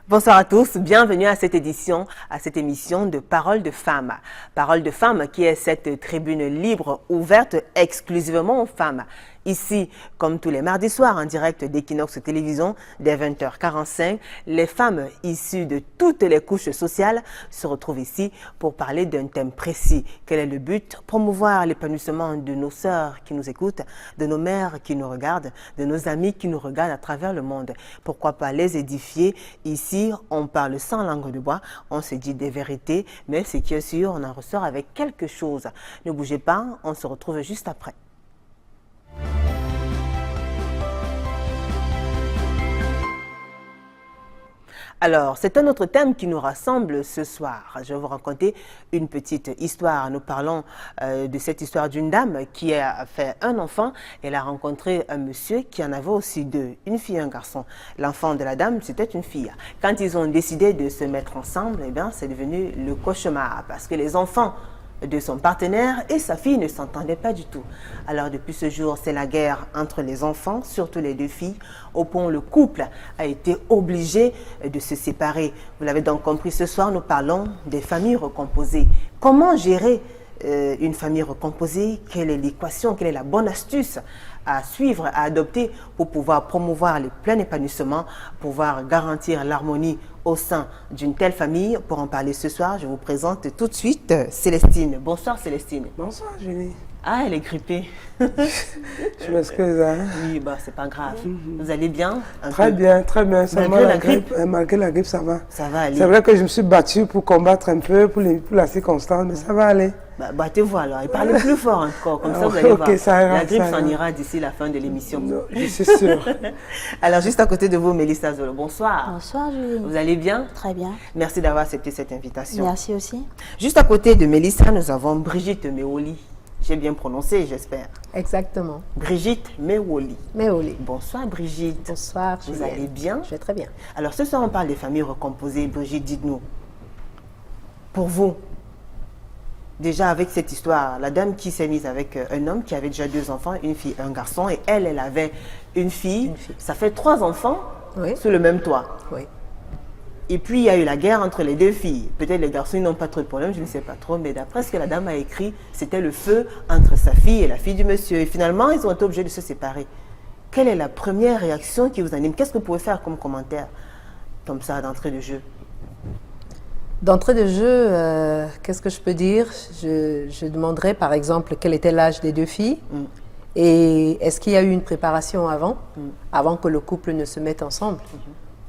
Bonsoir à tous, bienvenue à cette émission de Parole de femmes. Parole de femmes qui est cette tribune libre ouverte exclusivement aux femmes. Ici, comme tous les mardis soirs en direct d'Equinox Télévision, dès 20h45, les femmes issues de toutes les couches sociales se retrouvent ici pour parler d'un thème précis. Quel est le but? Promouvoir l'épanouissement de nos sœurs qui nous écoutent, de nos mères qui nous regardent, de nos amis qui nous regardent à travers le monde. Pourquoi pas les édifier? Ici, on parle sans langue de bois, on se dit des vérités, mais ce qui est sûr, on en ressort avec quelque chose. Ne bougez pas, on se retrouve juste après. Alors, c'est un autre thème qui nous rassemble ce soir. Je vais vous raconter une petite histoire. Nous parlons de cette histoire d'une dame qui a fait un enfant. Elle a rencontré un monsieur qui en avait aussi deux, une fille et un garçon. L'enfant de la dame, c'était une fille. Quand ils ont décidé de se mettre ensemble, eh bien, c'est devenu le cauchemar parce que les enfants de son partenaire et sa fille ne s'entendaient pas du tout. Alors depuis ce jour, c'est la guerre entre les enfants, surtout les deux filles, au point où le couple a été obligé de se séparer. Vous l'avez donc compris, ce soir, nous parlons des familles recomposées. Comment gérer une famille recomposée? Quelle est l'équation? Quelle est la bonne astuce à suivre, à adopter pour pouvoir promouvoir le plein épanouissement, pouvoir garantir l'harmonie au sein d'une telle famille? Pour en parler ce soir, je vous présente tout de suite Célestine. Bonsoir Célestine. Bonsoir Julie. Ah, elle est grippée. Je m'excuse. Hein? Oui, bah, c'est pas grave. Vous allez bien? Très bien, très bien. Malgré la grippe? Malgré la grippe, ça va. Ça va aller. C'est vrai que je me suis battue pour combattre un peu, pour la circonstance, mais ça va aller. Bah, battez-vous alors. Et parlez plus fort encore. Comme ça, vous allez voir. Ça ira, la grippe s'en ira d'ici la fin de l'émission. Je suis sûre. Alors, juste à côté de vous, Mélissa Zolo. Bonsoir. Bonsoir, Julie. Vous allez bien? Très bien. Merci d'avoir accepté cette invitation. Merci aussi. Juste à côté de Mélissa, nous avons Brigitte Meoli. J'ai bien prononcé, j'espère. Exactement. Brigitte Meoli. Meoli. Bonsoir Brigitte. Bonsoir. Vous allez bien? Je vais très bien. Alors ce soir, on parle des familles recomposées. Brigitte, dites-nous, pour vous, déjà avec cette histoire, la dame qui s'est mise avec un homme qui avait déjà deux enfants, une fille et un garçon, et elle avait une fille. Ça fait 3 enfants sous le même toit. Oui. Et puis, il y a eu la guerre entre les deux filles. Peut-être les garçons n'ont pas trop de problème, je ne sais pas trop. Mais d'après ce que la dame a écrit, c'était le feu entre sa fille et la fille du monsieur. Et finalement, ils ont été obligés de se séparer. Quelle est la première réaction qui vous anime? Qu'est-ce que vous pouvez faire comme commentaire, comme ça, d'entrée de jeu? D'entrée de jeu, qu'est-ce que je peux dire? Je demanderais, par exemple, quel était l'âge des deux filles. Et est-ce qu'il y a eu une préparation avant que le couple ne se mette ensemble?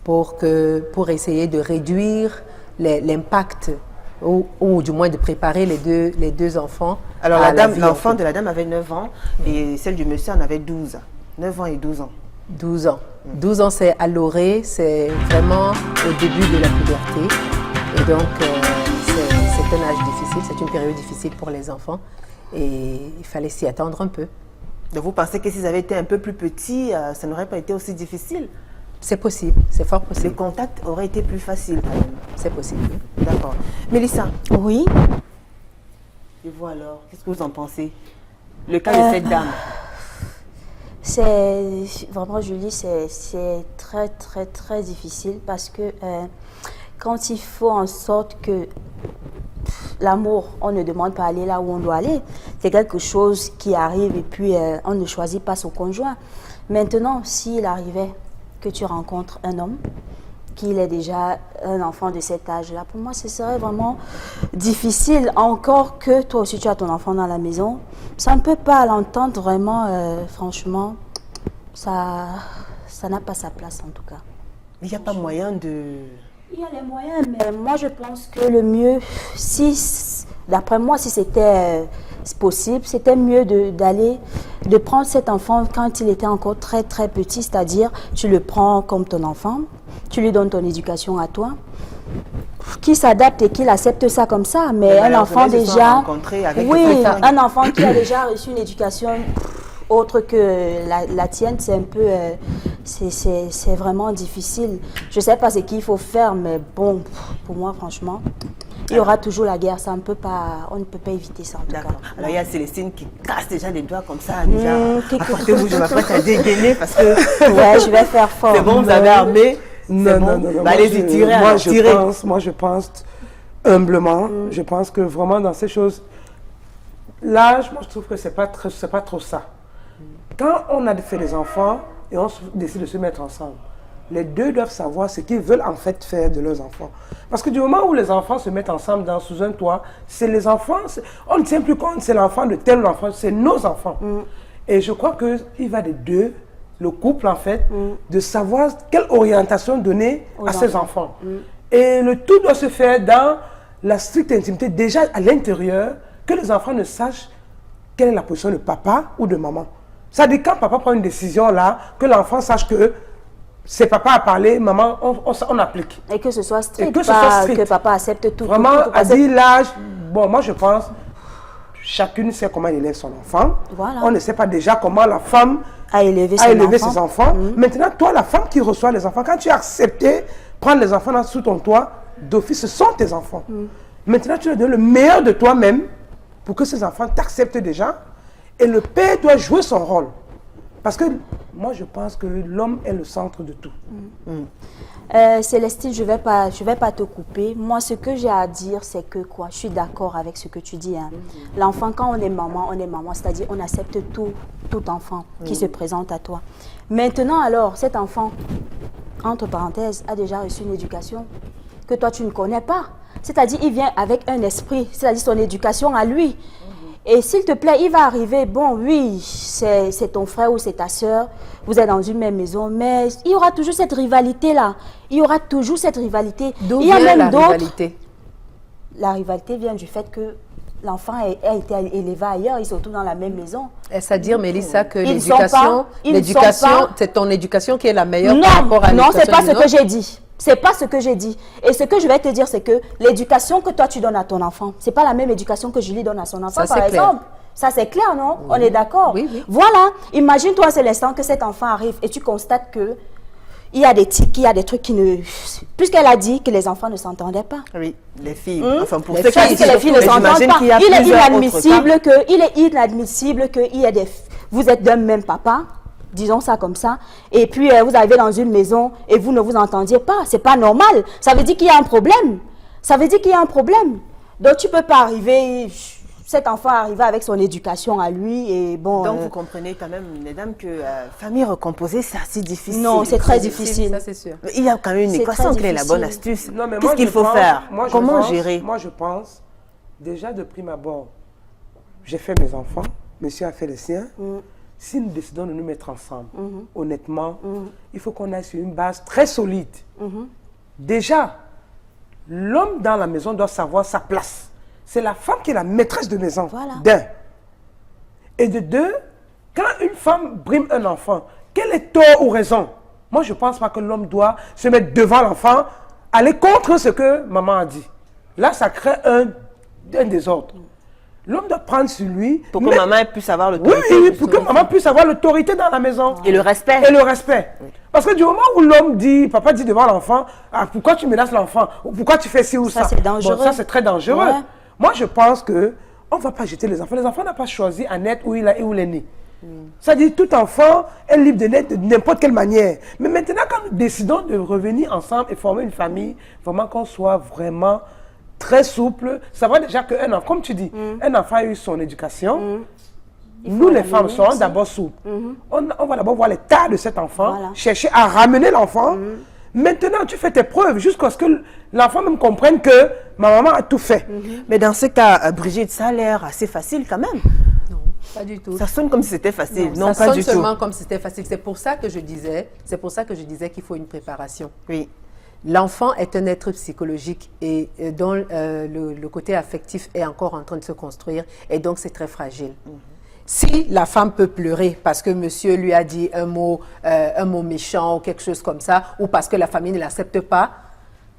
Pour essayer de réduire l'impact ou du moins de préparer les deux enfants. Alors l'enfant de la dame avait 9 ans et celle du monsieur en avait 12. 9 ans et 12 ans. 12 ans. 12 ans, c'est à l'orée, c'est vraiment au début de la puberté. Et donc, c'est un âge difficile, c'est une période difficile pour les enfants. Et il fallait s'y attendre un peu. Donc vous pensez que s'ils avaient été un peu plus petits, ça n'aurait pas été aussi difficile? C'est possible, c'est fort possible. Le contact aurait été plus facile quand même. C'est possible. D'accord. Mélissa? Oui. Et vous alors, qu'est-ce que vous en pensez? Le cas de cette dame? C'est vraiment, Julie, c'est très, très, très difficile parce que quand il faut en sorte que l'amour, on ne demande pas à aller là où on doit aller. C'est quelque chose qui arrive et puis on ne choisit pas son conjoint. Maintenant, s'il arrivait que tu rencontres un homme, qu'il ait déjà un enfant de cet âge-là, pour moi, ce serait vraiment difficile. Encore que toi aussi, tu as ton enfant dans la maison. Ça ne peut pas l'entendre vraiment, franchement, ça n'a pas sa place en tout cas. Il n'y a pas moyen de... Il y a les moyens, mais moi je pense que le mieux, d'après moi, si c'était possible, c'était mieux de prendre cet enfant quand il était encore très très petit, c'est-à-dire tu le prends comme ton enfant, tu lui donnes ton éducation à toi, qui s'adapte et qu'il accepte ça comme ça, mais un enfant déjà, oui, un enfant qui a déjà reçu une éducation autre que la tienne, c'est un peu, c'est vraiment difficile. Je ne sais pas ce qu'il faut faire, mais bon, pour moi, franchement, il y aura toujours la guerre, ça, on ne peut pas éviter ça en tout cas. Alors il y a Célestine qui casse déjà les doigts comme ça, déjà. Apportez-vous, je m'apprête à dégainer parce que... Ouais, je vais faire fort. C'est bon, vous avez armé. Non, bon. non, non, non. Bah, allez-y, tirez, moi, alors, tirez. moi, je pense humblement, je pense que vraiment dans ces choses, l'âge, moi, je trouve que c'est pas trop ça. Quand on a fait des enfants et on décide de se mettre ensemble, les deux doivent savoir ce qu'ils veulent en fait faire de leurs enfants. Parce que du moment où les enfants se mettent ensemble sous un toit, c'est les enfants, on ne tient plus compte, c'est l'enfant de tel enfant, c'est nos enfants. Et je crois qu'il va des deux, le couple en fait, de savoir quelle orientation donner à ses enfants. Et le tout doit se faire dans la stricte intimité, déjà à l'intérieur, que les enfants ne sachent quelle est la position de papa ou de maman. Ça dit quand papa prend une décision là, que l'enfant sache que c'est papa a parlé, maman, on applique. Et que ce soit strict, Et que ce soit strict. que papa accepte tout. Vraiment, tout, à dire l'âge, bon, moi je pense, chacune sait comment elle élève son enfant. Voilà. On ne sait pas déjà comment la femme a élevé ses enfants. Maintenant, toi, la femme qui reçoit les enfants, quand tu as accepté prendre les enfants sous ton toit, d'office, ce sont tes enfants. Maintenant, tu leur donnes le meilleur de toi-même pour que ces enfants t'acceptent déjà. Et le père doit jouer son rôle. Parce que moi, je pense que l'homme est le centre de tout. Célestine, je vais pas te couper. Moi, ce que j'ai à dire, c'est que quoi, je suis d'accord avec ce que tu dis. Hein. L'enfant, quand on est maman, c'est-à-dire on accepte tout enfant qui se présente à toi. Maintenant, alors, cet enfant, entre parenthèses, a déjà reçu une éducation que toi, tu ne connais pas. C'est-à-dire, il vient avec un esprit, c'est-à-dire son éducation à lui. Et s'il te plaît, il va arriver, bon, oui, c'est ton frère ou c'est ta soeur, vous êtes dans une même maison, mais il y aura toujours cette rivalité-là. Il y aura toujours cette rivalité. D'où Il y a vient même la rivalité? La rivalité vient du fait que l'enfant a été élevé ailleurs, ils sont tous dans la même maison. Est-ce à dire, Mélissa, que Ils l'éducation, c'est ton éducation qui est la meilleure par rapport à non, l'éducation c'est pas des ce que autres? j'ai dit. C'est pas ce que j'ai dit. Et ce que je vais te dire, c'est que l'éducation que toi tu donnes à ton enfant, c'est pas la même éducation que Julie donne à son enfant, Ça, par c'est clair. exemple. Ça, c'est clair, non? Oui. On est d'accord? Oui, oui. Voilà. Imagine-toi, c'est l'instant que cet enfant arrive et tu constates que il y a des tics, il y a des trucs qui ne... Puisqu'elle a dit que les enfants ne s'entendaient pas. Oui, les filles. Enfin, pour Les ceux filles, qui Que les filles ne s'entendent pas. qu'il y a Il est plusieurs inadmissible que il y ait des... Vous êtes d'un même papa, disons ça comme ça, et puis vous arrivez dans une maison et vous ne vous entendiez pas. C'est pas normal. Ça veut dire qu'il y a un problème. Ça veut dire qu'il y a un problème. Donc tu peux pas arriver... Cet enfant arrivé avec son éducation à lui et bon... Donc vous comprenez quand même, mesdames, que famille recomposée, c'est assez difficile. Non, c'est très difficile. Ça, c'est sûr. Mais il y a quand même une C'est équation, très quelle est la bonne difficile. astuce? Non, mais Qu'est-ce moi, qu'il je faut pense- faire? moi, je Comment pense- gérer? Moi, je pense, déjà de prime abord, j'ai fait mes enfants, monsieur a fait les siens. Si nous décidons de nous mettre ensemble, honnêtement, il faut qu'on aille sur une base très solide. Déjà, l'homme dans la maison doit savoir sa place. C'est la femme qui est la maîtresse de maison, Voilà. d'un. Et de deux, quand une femme brime un enfant, quel est tort ou raison? Moi, je ne pense pas que l'homme doit se mettre devant l'enfant, aller contre ce que maman a dit. Là, ça crée un désordre. L'homme doit prendre sur lui. Pour que mais- maman puisse avoir Oui, l'autorité. oui, oui, pour que maman puisse avoir l'autorité dans la maison. Et le respect. Et le respect. Parce que du moment où l'homme dit, papa dit devant l'enfant, ah, pourquoi tu menaces l'enfant? Ou pourquoi tu fais ci ou ça? Ça, c'est dangereux. Bon, ça, c'est très dangereux. Ouais. Moi, je pense que on ne va pas jeter les enfants. Les enfants n'ont pas choisi à naître où il est né. Ça dit tout enfant est libre de naître de n'importe quelle manière. Mais maintenant, quand nous décidons de revenir ensemble et former une famille, vraiment qu'on soit vraiment très souple, ça va déjà qu'un enfant, comme tu dis, un enfant a eu son éducation. Nous, les femmes, serons d'abord souples. On va d'abord voir l'état de cet enfant, Voilà. chercher à ramener l'enfant. Maintenant, tu fais tes preuves jusqu'à ce que l'enfant même comprenne que ma maman a tout fait. Mais dans ce cas, Brigitte, ça a l'air assez facile quand même. Non, pas du tout. Ça sonne comme si c'était facile. Non, ça pas sonne du tout. seulement comme si c'était facile. C'est pour ça que je disais qu'il faut une préparation. Oui. L'enfant est un être psychologique et dont le côté affectif est encore en train de se construire et donc c'est très fragile. Si la femme peut pleurer parce que monsieur lui a dit un mot méchant ou quelque chose comme ça, ou parce que la famille ne l'accepte pas,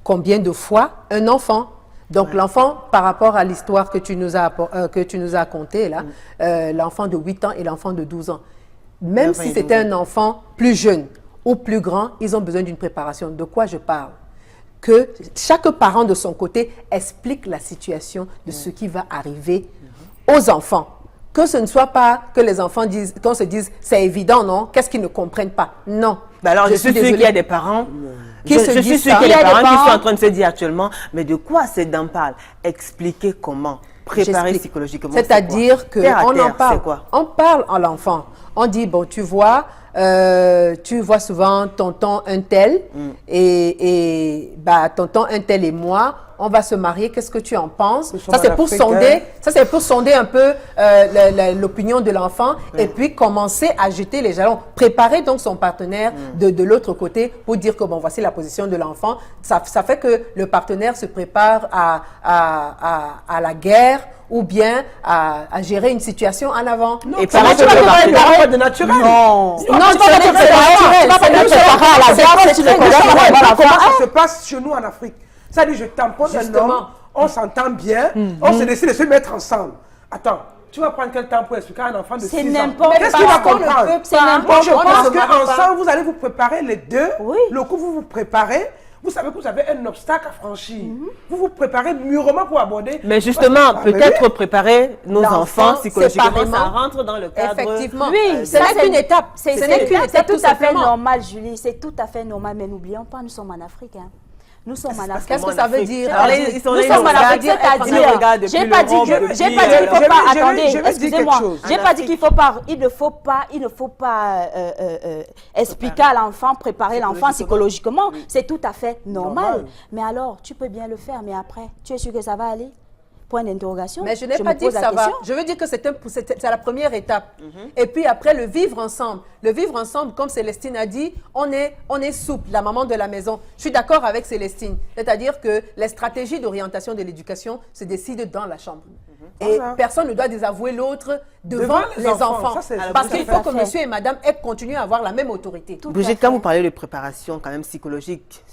combien de fois un enfant? Donc l'enfant, par rapport à l'histoire que tu nous as contée là, l'enfant de 8 ans et l'enfant de 12 ans, même si c'était un enfant plus jeune ou plus grand, ils ont besoin d'une préparation. De quoi je parle? Que chaque parent de son côté explique la situation de ce qui va arriver aux enfants. Que ce ne soit pas que les enfants disent, qu'on se dise, c'est évident, non? Qu'est-ce qu'ils ne comprennent pas? Non. Bah alors, je suis sûre désolée. qu'il y a des parents Qui se je suis disent sûre ça. qu'il y a Il y des a des parents qui parents- sont en train de se dire actuellement, mais de quoi ces dames parlent? Expliquer comment, préparer J'explique. psychologiquement. C'est-à-dire que Terre à on terre, en parle. c'est quoi? On parle à l'enfant. On dit bon, tu vois souvent tonton un tel et bah tonton un tel et moi, on va se marier. Qu'est-ce que tu en penses? sommes Ça c'est en pour Afrique, sonder. hein. Ça c'est pour sonder un peu l'opinion de l'enfant et puis commencer à jeter les jalons. Préparer donc son partenaire de l'autre côté pour dire que bon, voici la position de l'enfant. Ça fait que le partenaire se prépare à la guerre ou bien à gérer une situation en avant. Et Ça pareil va pour le pas partenaire. de naturel. Non, tu vas c'est pas te préparer. Tu vas pas C'est te nous préparer à la guerre si tu le connais comment pas. ça se passe chez nous en Afrique. Ça dit, je tamponne un Justement. homme, on s'entend bien, on se décide de se mettre ensemble. Attends, tu vas prendre quel temps pour expliquer à un enfant de 6 C'est ans? n'importe Qu'est-ce qu'il va quoi. On ne comprendre? peut C'est pas. n'importe Moi, je On ne pense se marie pas. qu'ensemble, vous allez vous préparer les deux. Oui. Le coup, vous vous préparez. Vous savez que vous avez un obstacle à franchir. Vous vous préparez mûrement pour aborder. Mais justement, Ah, mais peut-être oui. préparer nos L'enfant, enfants psychologiquement, séparément. ça rentre dans le cadre. Effectivement. Oui, ce n'est qu'une étape. C'est Ce n'est qu'une étape, tout tout à fait simplement. normal, Julie. C'est tout à fait normal. Mais n'oublions pas, nous sommes en Afrique. Hein. Nous sommes en Afrique. Qu'est-ce que ça veut dire? Alors, C'est-à-dire- ils sont Nous là, ils sommes en nous Afrique, regardent, ils nous c'est-à-dire, regardent depuis j'ai pas dit l'Europe, que, depuis, j'ai pas dit qu'il faut je vais- pas, je vais attendez, dire quelque excusez-moi, chose. j'ai En pas dit Afrique. qu'il faut pas, il ne faut pas expliquer à l'enfant, préparer l'enfant psychologiquement, c'est tout à fait normal. Normal. Mais alors, tu peux bien le faire, mais après, tu es sûr que ça va aller? Point d'interrogation. Mais je n'ai me pas dit pose que la ça va. question. Je veux dire que c'est la première étape. Et puis après, le vivre ensemble. Le vivre ensemble, comme Célestine a dit, on est souple, la maman de la maison. Je suis d'accord avec Célestine. C'est-à-dire que les stratégies d'orientation de l'éducation se décident dans la chambre. Et Voilà. personne ne doit désavouer l'autre devant Devant les les enfants. enfants. Ça, c'est Parce tout à qu'il fait. faut que monsieur et madame continuent à avoir la même autorité. Tout à Brigitte, fait. quand vous parlez de préparation quand même psychologique,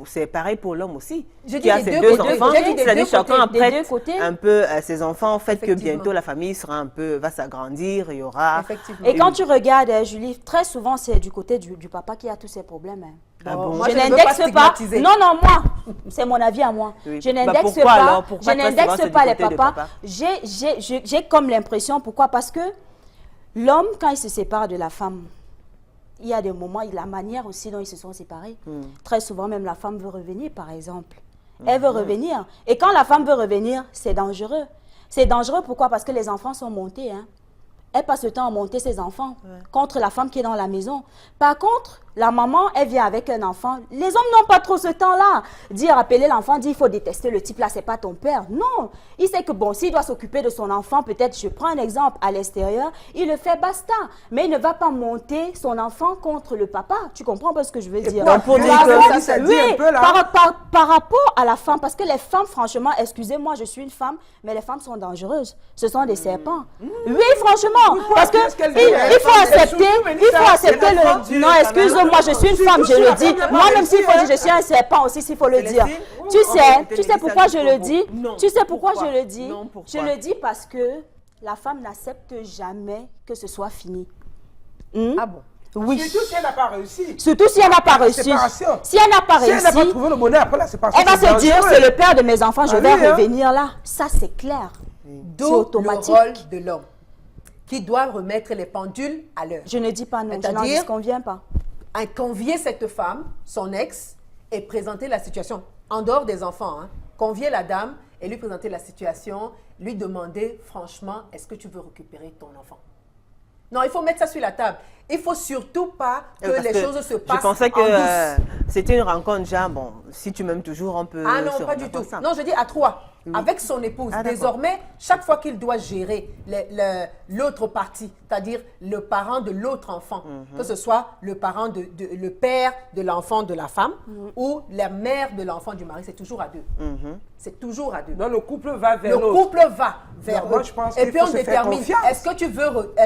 c'est pareil pour l'homme aussi. Je dis Qui a des ses deux deux côtés. enfants, J'ai dit des c'est-à-dire deux chacun côtés. Des apprête deux côtés. un peu ses enfants, en fait que Effectivement. bientôt la famille sera va s'agrandir, il y aura... Effectivement. Et quand tu regardes, Julie, très souvent, c'est du côté du papa qui a tous ces problèmes. Hein. Ah bon? Moi, Je je ne veux n'indexe pas. stigmatiser. Non, non, moi. C'est mon avis à moi. Oui. Je Bah, n'indexe pourquoi pas. alors? Pourquoi Je très souvent, n'indexe c'est pas du les côté de papas. papa? J'ai comme l'impression. Pourquoi? Parce que l'homme, quand il se sépare de la femme, il y a des moments, la manière aussi dont ils se sont séparés. Très souvent, même la femme veut revenir, par exemple. Elle veut revenir. Et quand la femme veut revenir, c'est dangereux. C'est dangereux, pourquoi? Parce que les enfants sont montés. Hein. Elle passe le temps à monter ses enfants contre la femme qui est dans la maison. Par contre, la maman, elle vient avec un enfant. Les hommes n'ont pas trop ce temps-là. Appeler l'enfant, dire il faut détester le type là, c'est pas ton père. Non. Il sait que bon, s'il doit s'occuper de son enfant, peut-être, je prends un exemple, à l'extérieur, il le fait, basta. Mais il ne va pas monter son enfant contre le papa. Tu comprends pas ce que je veux dire? pour- pour dire que- ça dit un peu, là. Par rapport à la femme, parce que les femmes, franchement, excusez-moi, je suis une femme, mais les femmes sont dangereuses. Ce sont des serpents. Oui, franchement, parce que qu'est-ce qu'elle dit? il faut accepter, Dieu, non, excuse-moi, je suis une femme, je le dis. Moi-même, s'il faut dire, je suis un serpent aussi, s'il faut le dire. Tu sais pourquoi je le dis? Tu sais pourquoi je le dis? Non, pourquoi? Je le dis parce que la femme n'accepte jamais que ce soit fini. Ah bon? Oui. Surtout si elle n'a pas réussi. Surtout si elle n'a pas réussi. séparation. Si elle n'a pas Si elle n'a pas réussi, trouvé le bonheur après la séparation, elle va c'est se dire, dangereux. c'est le père de mes enfants, je Ah vais oui, hein. revenir là. Ça, c'est clair. C'est D'où le automatique. rôle de l'homme qui doit remettre les pendules à l'heure. Je ne dis pas non, je n'en C'est-à-dire- disconviens pas. À convier cette femme, son ex, et présenter la situation. En dehors des enfants, hein, convier la dame et lui présenter la situation, lui demander franchement, est-ce que tu veux récupérer ton enfant? Non, il faut mettre ça sur la table. Il ne faut surtout pas que Parce les que choses se passent je pensais que en douce. c'était une rencontre déjà, bon, si tu m'aimes toujours, on peut... Ah non, se pas du remettre tout. ensemble. Non, je dis à trois, avec son épouse. Ah, d'accord. Désormais, chaque fois qu'il doit gérer l'autre partie, c'est-à-dire le parent de l'autre enfant, que ce soit le parent le père de l'enfant de la femme ou la mère de l'enfant du mari, c'est toujours à deux. C'est toujours à deux. Non, le couple va vers Le l'autre. couple va vers Non, moi, eux. je pense Et qu'il puis faut on se faire détermine, confiance. est-ce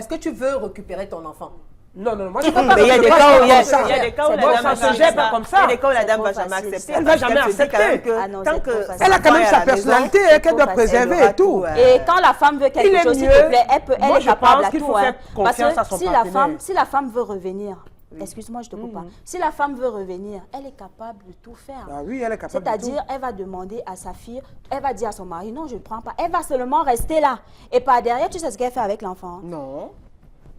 que tu veux récupérer ton enfant? Non, non, moi je peux pas. Mais il y a je des peux cas pas où il y a comme ça. il y a des cas où la Bon, dame ça va se jamais gère pas ça. comme ça. Il y a des cas où la C'est dame va trop jamais facile, accepter. Elle va parce jamais qu'elle se dit quand même accepter. que Ah non, tant c'est que trop facile. Elle a quand même à sa la maison, personnalité c'est qu'elle trop doit facile. préserver elle aura et tout. tout, Et quand la femme veut Il quelque est chose, s'il mieux. te plaît, elle Moi, est je capable pense à qu'il tout. faut Hein. faire Parce confiance que à son si partenaire. la femme veut revenir, excuse-moi, je te coupe pas. Si la femme veut revenir, elle est capable de tout faire. Ah oui, elle est capable de C'est-à-dire, elle va demander à sa fille, elle va dire à son mari, non, je ne prends pas. Elle va seulement rester là. Et par derrière, tu sais ce qu'elle fait avec l'enfant. Non.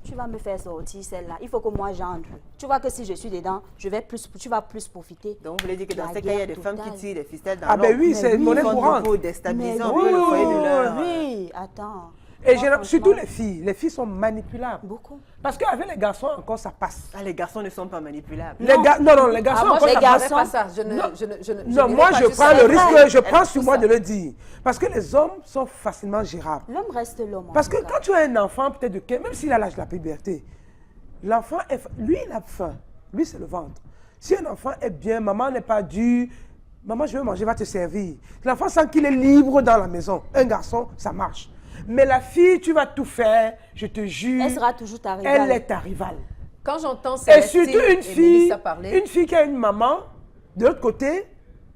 tu vas me faire sortir celle-là. Il faut que moi j'entre. Tu vois que si je suis dedans, tu vas plus profiter. Donc, vous voulez dire que dans La ces cas, il y a guerre des femmes qui totale. tirent des ficelles dans Ah ben oui, l'ombre. c'est monnaie courante. Pour déstabiliser Mais un peu le foyer de leur... oui, attends. Et Moi, surtout franchement, les filles sont manipulables. beaucoup. Parce qu'avec les garçons, encore, ça passe. Ah, les garçons ne sont pas manipulables. Non, les garçons, moi, encore, je ça ne passe. pas ça. Je ne Non, n'irai moi, pas je jusqu'à prends le là. risque, je prends Elle sur tout moi ça. de le dire. Parce que les hommes sont facilement gérables. L'homme reste l'homme. en Parce que tout cas. quand tu as un enfant, peut-être de 15, même s'il a l'âge de la puberté, l'enfant, lui, il a faim. Lui, c'est le ventre. Si un enfant est bien, maman n'est pas dure, maman, je veux manger, va te servir. L'enfant sent qu'il est libre dans la maison. Un garçon, ça marche. Mais la fille, tu vas tout faire, je te jure. Elle sera toujours ta rivale. Elle est ta rivale. Quand j'entends Et Célestine surtout et une fille Mélissa parler, qui a une maman, de l'autre côté,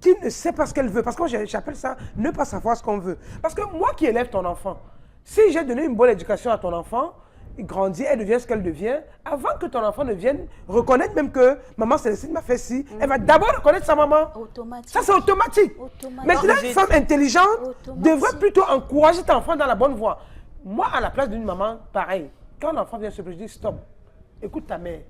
qui ne sait pas ce qu'elle veut. Parce que moi, j'appelle ça ne pas savoir ce qu'on veut. Parce que moi qui élève ton enfant, si j'ai donné une bonne éducation à ton enfant, il grandit, elle devient ce qu'elle devient, avant que ton enfant ne vienne reconnaître même que maman Célestine m'a fait ci, elle va d'abord reconnaître sa maman. Automatique. Ça, c'est automatique. Automatique. Maintenant, une femme intelligente Automatique. devrait plutôt encourager ton enfant dans la bonne voie. Moi, à la place d'une maman, pareil. Quand un enfant vient se plaindre, je dis stop, écoute ta mère.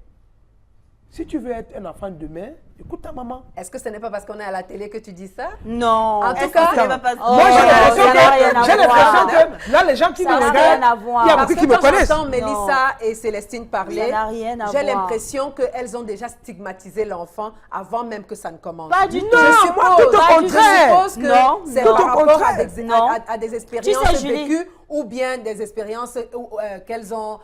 Si tu veux être un enfant de demain, écoute ta maman. est-ce que ce n'est pas parce qu'on est à la télé que tu dis ça? Non. En tout Est-ce cas, que ça va pas... Oh, Moi, j'ai l'impression ça n'a rien à voir. que là, les gens qui Ça me n'a regardent, rien à voir. il y a Parce beaucoup que qui me quand connaissent. j'entends Mélissa et Célestine parler, Ça n'a rien à j'ai voir. l'impression qu'elles ont déjà stigmatisé l'enfant avant même que ça ne commence. Pas du tout. Non, Je moi, suppose, tout au je contraire. suppose que Non, c'est tout par au rapport à contraire. des, Non. à des expériences Tu sais, Julie. vécues ou bien des expériences qu'elles ont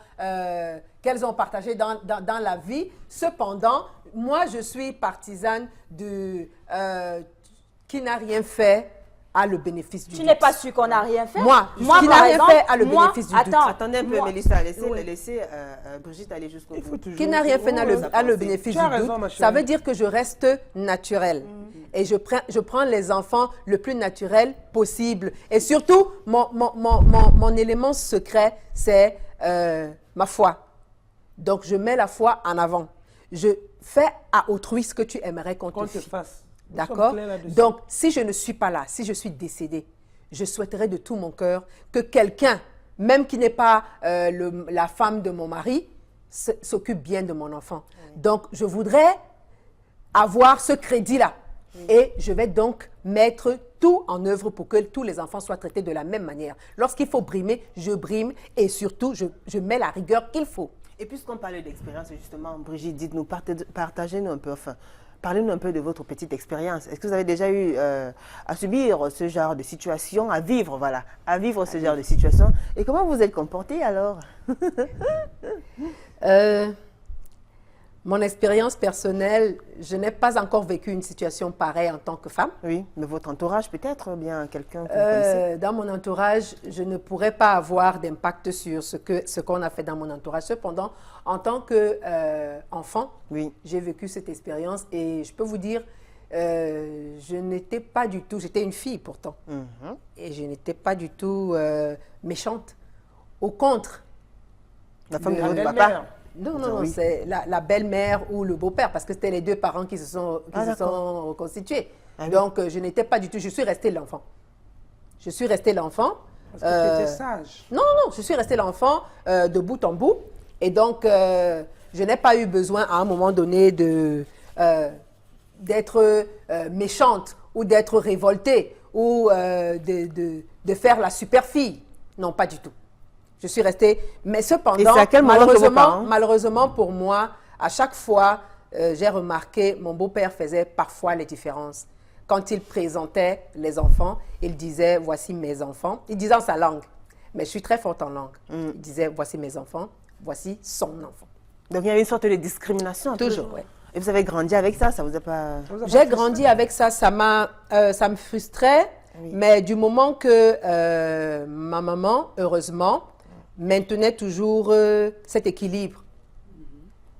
partagées dans la vie. Cependant, moi, je suis partisane de qui n'a rien fait à le bénéfice du Tu doute. n'es pas sûr qu'on n'a rien fait? Moi, qui n'a par rien exemple, fait à le moi, bénéfice du doute. attends, Attendez un peu, moi- Mélissa, laissez, Oui. laissez Brigitte aller jusqu'au Il faut bout. toujours- Qui n'a rien fait à le bénéfice Tu as du raison, doute, ma ça chérie. veut dire que je reste naturelle. Et je prends les enfants le plus naturel possible. Et surtout, mon élément secret, c'est ma foi. Donc, je mets la foi en avant. Je fais à autrui ce que tu aimerais qu'on Qu'on te te fasse. fasse. Nous sommes D'accord? clairs là-dessus. Donc, si je ne suis pas là, si je suis décédée, je souhaiterais de tout mon cœur que quelqu'un, même qui n'est pas la femme de mon mari, s'occupe bien de mon enfant. Donc, je voudrais avoir ce crédit-là. Et je vais donc mettre tout en œuvre pour que tous les enfants soient traités de la même manière. Lorsqu'il faut brimer, je brime et surtout, je mets la rigueur qu'il faut. Et puisqu'on parlait d'expérience, justement, Brigitte, dites-nous, partagez-nous un peu, enfin, parlez-nous un peu de votre petite expérience. Est-ce que vous avez déjà eu à subir ce genre de situation, à vivre, voilà, à vivre ce genre de situation? Et comment vous êtes comportée alors? Mon expérience personnelle, je n'ai pas encore vécu une situation pareille en tant que femme. Oui, mais votre entourage peut-être, bien quelqu'un que vous connaissez? Dans mon entourage, je ne pourrais pas avoir d'impact sur ce qu'on a fait dans mon entourage. Cependant, en tant qu'enfant, Oui. j'ai vécu cette expérience et je peux vous dire, je n'étais pas du tout, j'étais une fille pourtant, et je n'étais pas du tout méchante. Au contre, La femme de La votre belle-mère. papa? non, non, Oui. c'est la belle-mère ou le beau-père, parce que c'était les deux parents qui se sont reconstitués. Ah oui. Donc, je n'étais pas du tout, je suis restée l'enfant. Je suis restée l'enfant. Parce que tu étais sage. Non, non, je suis restée l'enfant de bout en bout. Et donc, je n'ai pas eu besoin à un moment donné d'être méchante ou d'être révoltée ou de faire la super fille. Non, pas du tout. Je suis restée, mais Et cependant, c'est à quel moment que vos parents- malheureusement pour moi, à chaque fois, j'ai remarqué, mon beau-père faisait parfois les différences. Quand il présentait les enfants, il disait, voici mes enfants. Il disait en sa langue, mais je suis très forte en langue. Il disait, voici mes enfants, voici son enfant. Donc il y avait une sorte de discrimination. Toujours, peu. ouais. Et vous avez grandi avec ça, ça vous a pas... J'ai grandi avec ça, ça me frustrait, mais du moment que ma maman, heureusement, maintenait toujours cet équilibre.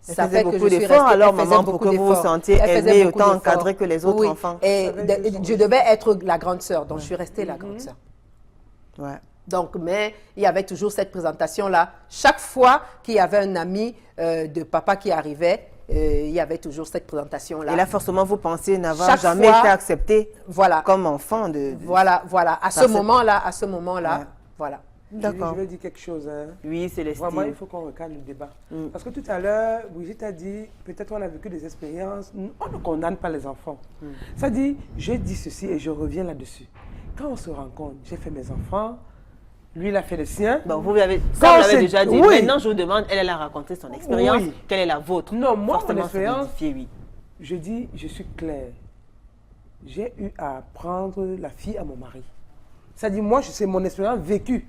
Elle Ça faisait fait que beaucoup je suis d'efforts, restée- alors, elle faisait maman, pour beaucoup que vous vous d'efforts. sentiez Elle faisait aimée, beaucoup autant d'efforts. encadrée que les autres Oui. enfants. Et Ça avait été son je devais être la grande sœur, donc je suis restée la grande sœur. Ouais. Donc, mais il y avait toujours cette présentation-là. Chaque fois qu'il y avait un ami de papa qui arrivait, il y avait toujours cette présentation-là. Et là, forcément, vous pensez n'avoir Chaque jamais fois- été accepté Voilà. comme enfant de... Voilà. À Par ce cette- moment-là, Ouais. voilà. D'accord. Je vais dire quelque chose. Hein. Oui, Célestine. Vraiment, il faut qu'on recadre le débat. Parce que tout à l'heure, Brigitte a dit, peut-être on a vécu des expériences, on ne condamne pas les enfants. Ça dit, je dis ceci et je reviens là-dessus. Quand on se rencontre, j'ai fait mes enfants, lui, il a fait les siens. Bon, vous l'avez déjà dit. Oui. Maintenant, je vous demande, elle a raconté son expérience. Oui. Quelle est la vôtre? Non, moi, Forcément, mon expérience, c'est modifié, oui. je dis, je suis claire. J'ai eu à prendre la fille à mon mari. C'est-à-dire, moi, c'est mon expérience vécue.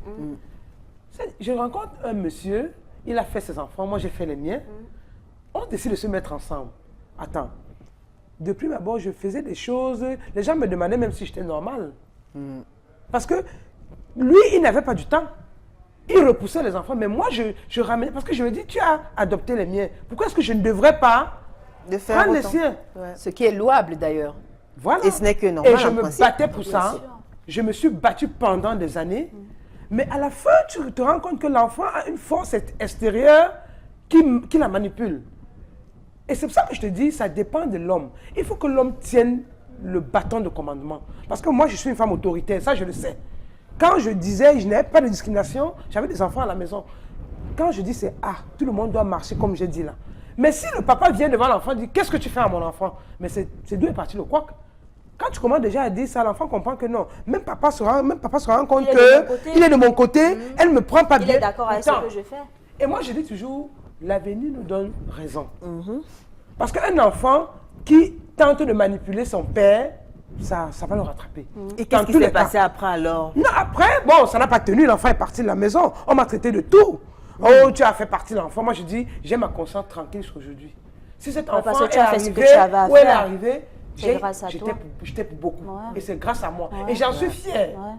Je rencontre un monsieur, il a fait ses enfants, moi j'ai fait les miens. On décide de se mettre ensemble. Attends, de prime abord, je faisais des choses, les gens me demandaient même si j'étais normal. Parce que lui, il n'avait pas du temps. Il repoussait les enfants, mais moi, je ramenais, parce que je me dis, tu as adopté les miens. Pourquoi est-ce que je ne devrais pas De faire prendre les autant. siens? Ouais. Ce qui est louable d'ailleurs. Voilà. Et ce n'est que normal, Et je en me principe. battais pour ça. Je me suis battue pendant des années. Mais à la fin, tu te rends compte que l'enfant a une force extérieure qui la manipule. Et c'est pour ça que je te dis, ça dépend de l'homme. Il faut que l'homme tienne le bâton de commandement. Parce que moi, je suis une femme autoritaire, ça je le sais. Quand je disais, je n'avais pas de discrimination, j'avais des enfants à la maison. Quand je dis, c'est ah, tout le monde doit marcher comme j'ai dit là. Mais si le papa vient devant l'enfant et dit, qu'est-ce que tu fais à mon enfant? Mais c'est d'où est parti le couac. Quand tu commences déjà à dire ça, l'enfant comprend que non. Même papa se rend compte qu'il est de mon côté, elle ne me prend pas bien. Il est d'accord avec ce Pourtant, que je fais. et moi, je dis toujours, l'avenir nous donne raison. Parce qu'un enfant qui tente de manipuler son père, ça va le rattraper. Et qu'est-ce qui s'est passé après alors? Non, après, bon, ça n'a pas tenu, l'enfant est parti de la maison. On m'a traité de tout. Oh, tu as fait partie de l'enfant. Moi, je dis, j'ai ma conscience tranquille jusqu'aujourd'hui. Si cet enfant parce que tu est as fait ce arrivé, que tu avais à où elle est faire. arrivée, C'est grâce à toi. j'étais pour beaucoup. Ouais. Et c'est grâce à moi. Ouais. Et j'en suis fière. Ouais.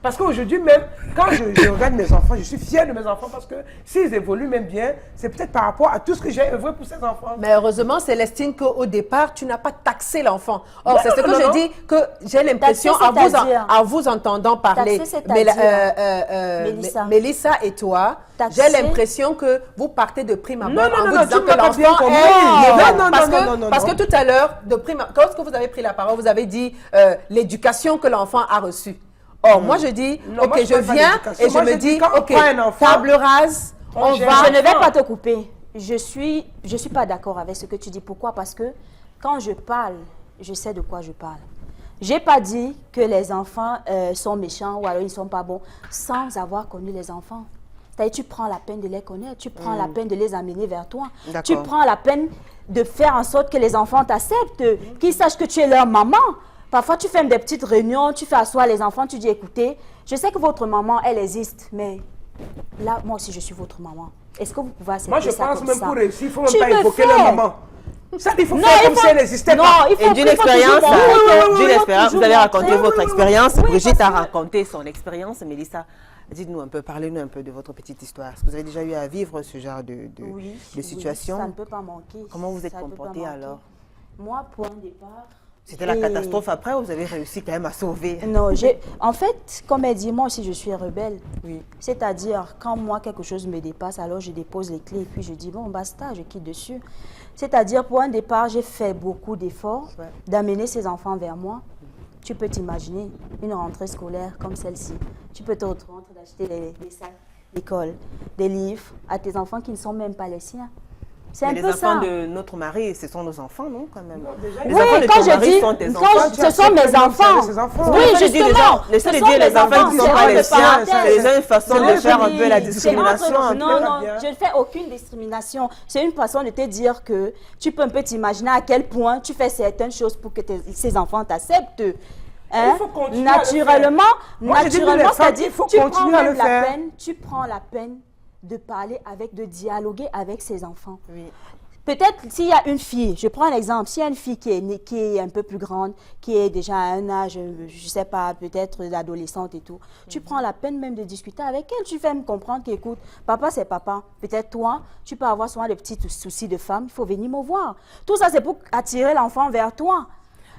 Parce qu'aujourd'hui même, quand je regarde mes enfants, je suis fière de mes enfants parce que s'ils évoluent même bien, c'est peut-être par rapport à tout ce que j'ai œuvré pour ces enfants. Mais heureusement, Célestine, qu'au départ, tu n'as pas taxé l'enfant. Or, Non, c'est ce non, que non, je non. dis, que j'ai l'impression, Taxer, c'est-à-dire en vous entendant parler, Taxer, c'est-à-dire Mélissa. Mélissa et toi, Taxer. j'ai l'impression que vous partez de prime abord Non, non, en non, vous non, disant tu que m'as pas bien l'enfant compris. est mauvais. Non, non, Parce non, que, non, non, parce non. que tout à l'heure, lorsque vous avez pris la parole, vous avez dit l'éducation que l'enfant a reçue. Or, moi, je dis, Non, ok, moi, je je parle pas viens d'éducation. et je Moi, me je dis, dis, quand on ok, prend un enfant, table rase, on gère. va... Je ne vais Enfant. pas te couper. Je suis pas d'accord avec ce que tu dis. Pourquoi? Parce que quand je parle, je sais de quoi je parle. J'ai pas dit que les enfants sont méchants ou alors ils ne sont pas bons sans avoir connu les enfants. C'est-à-dire, tu prends la peine de les connaître, tu prends la peine de les amener vers toi. D'accord. Tu prends la peine de faire en sorte que les enfants t'acceptent, qu'ils sachent que tu es leur maman. Parfois, tu fais des petites réunions, tu fais asseoir les enfants, tu dis, écoutez, je sais que votre maman, elle existe, mais là, moi aussi, je suis votre maman. Est-ce que vous pouvez accepter Moi, je ça pense comme même ça? pour réussir, il faut même Tu pas le évoquer fais. leur maman. Ça, il faut Non, faire il comme faut- si elle n'existait non, pas. il faut- Et d'une il faut expérience, toujours montrer. d'une Il faut expérience, vous toujours avez raconté montrer. votre expérience. Oui, Brigitte a parce que- raconté son expérience. Mélissa, dites-nous un peu, parlez-nous un peu de votre petite histoire. Est-ce que vous avez déjà eu à vivre ce genre Oui, de situation? oui, ça ne peut pas manquer. Comment vous êtes Ça ne peut pas comportée manquer. alors? Moi, pour un départ... C'était la et- catastrophe après ou vous avez réussi quand même à sauver? Non, en fait, comme elle dit, moi aussi je suis rebelle. Oui. C'est-à-dire, quand moi quelque chose me dépasse, alors je dépose les clés et puis je dis, bon, basta, je quitte dessus. C'est-à-dire, pour un départ, j'ai fait beaucoup d'efforts Ouais. d'amener ces enfants vers moi. Tu peux t'imaginer une rentrée scolaire comme celle-ci. Tu peux te retrouver en train d'acheter des sacs d'école, des livres à tes enfants qui ne sont même pas les siens. C'est un Mais les peu enfants ça. de notre mari, ce sont nos enfants, non, quand même? Les Oui, enfants de quand ton je mari dis, sont tes quand enfants. ce sont mes enfants. Ses enfants. Oui, Le seul de dire justement. le seul ce de sont dire les mes enfants qui ne sont c'est pas entre les siens, parenthèses. c'est une façon Non, de je faire un dis, peu la c'est discrimination. entre- un peu. Non, non, bien. je ne fais aucune discrimination. C'est une façon de te dire que tu peux un peu t'imaginer à quel point tu fais certaines choses pour que ces enfants t'acceptent. Hein? Il faut continuer à le Naturellement, Moi, je dis que les femmes, c'est-à-dire il faut tu prends continuer à même le la faire. peine, tu prends la peine de parler avec, de dialoguer avec ces enfants. Oui. Peut-être s'il y a une fille, je prends un exemple, s'il y a une fille qui est née, qui est un peu plus grande, qui est déjà à un âge, je ne sais pas, peut-être adolescente et tout, tu prends la peine même de discuter avec elle, tu fais me comprendre qu'écoute, papa c'est papa, peut-être toi, tu peux avoir souvent des petits soucis de femme, il faut venir me voir. Tout ça c'est pour attirer l'enfant vers toi.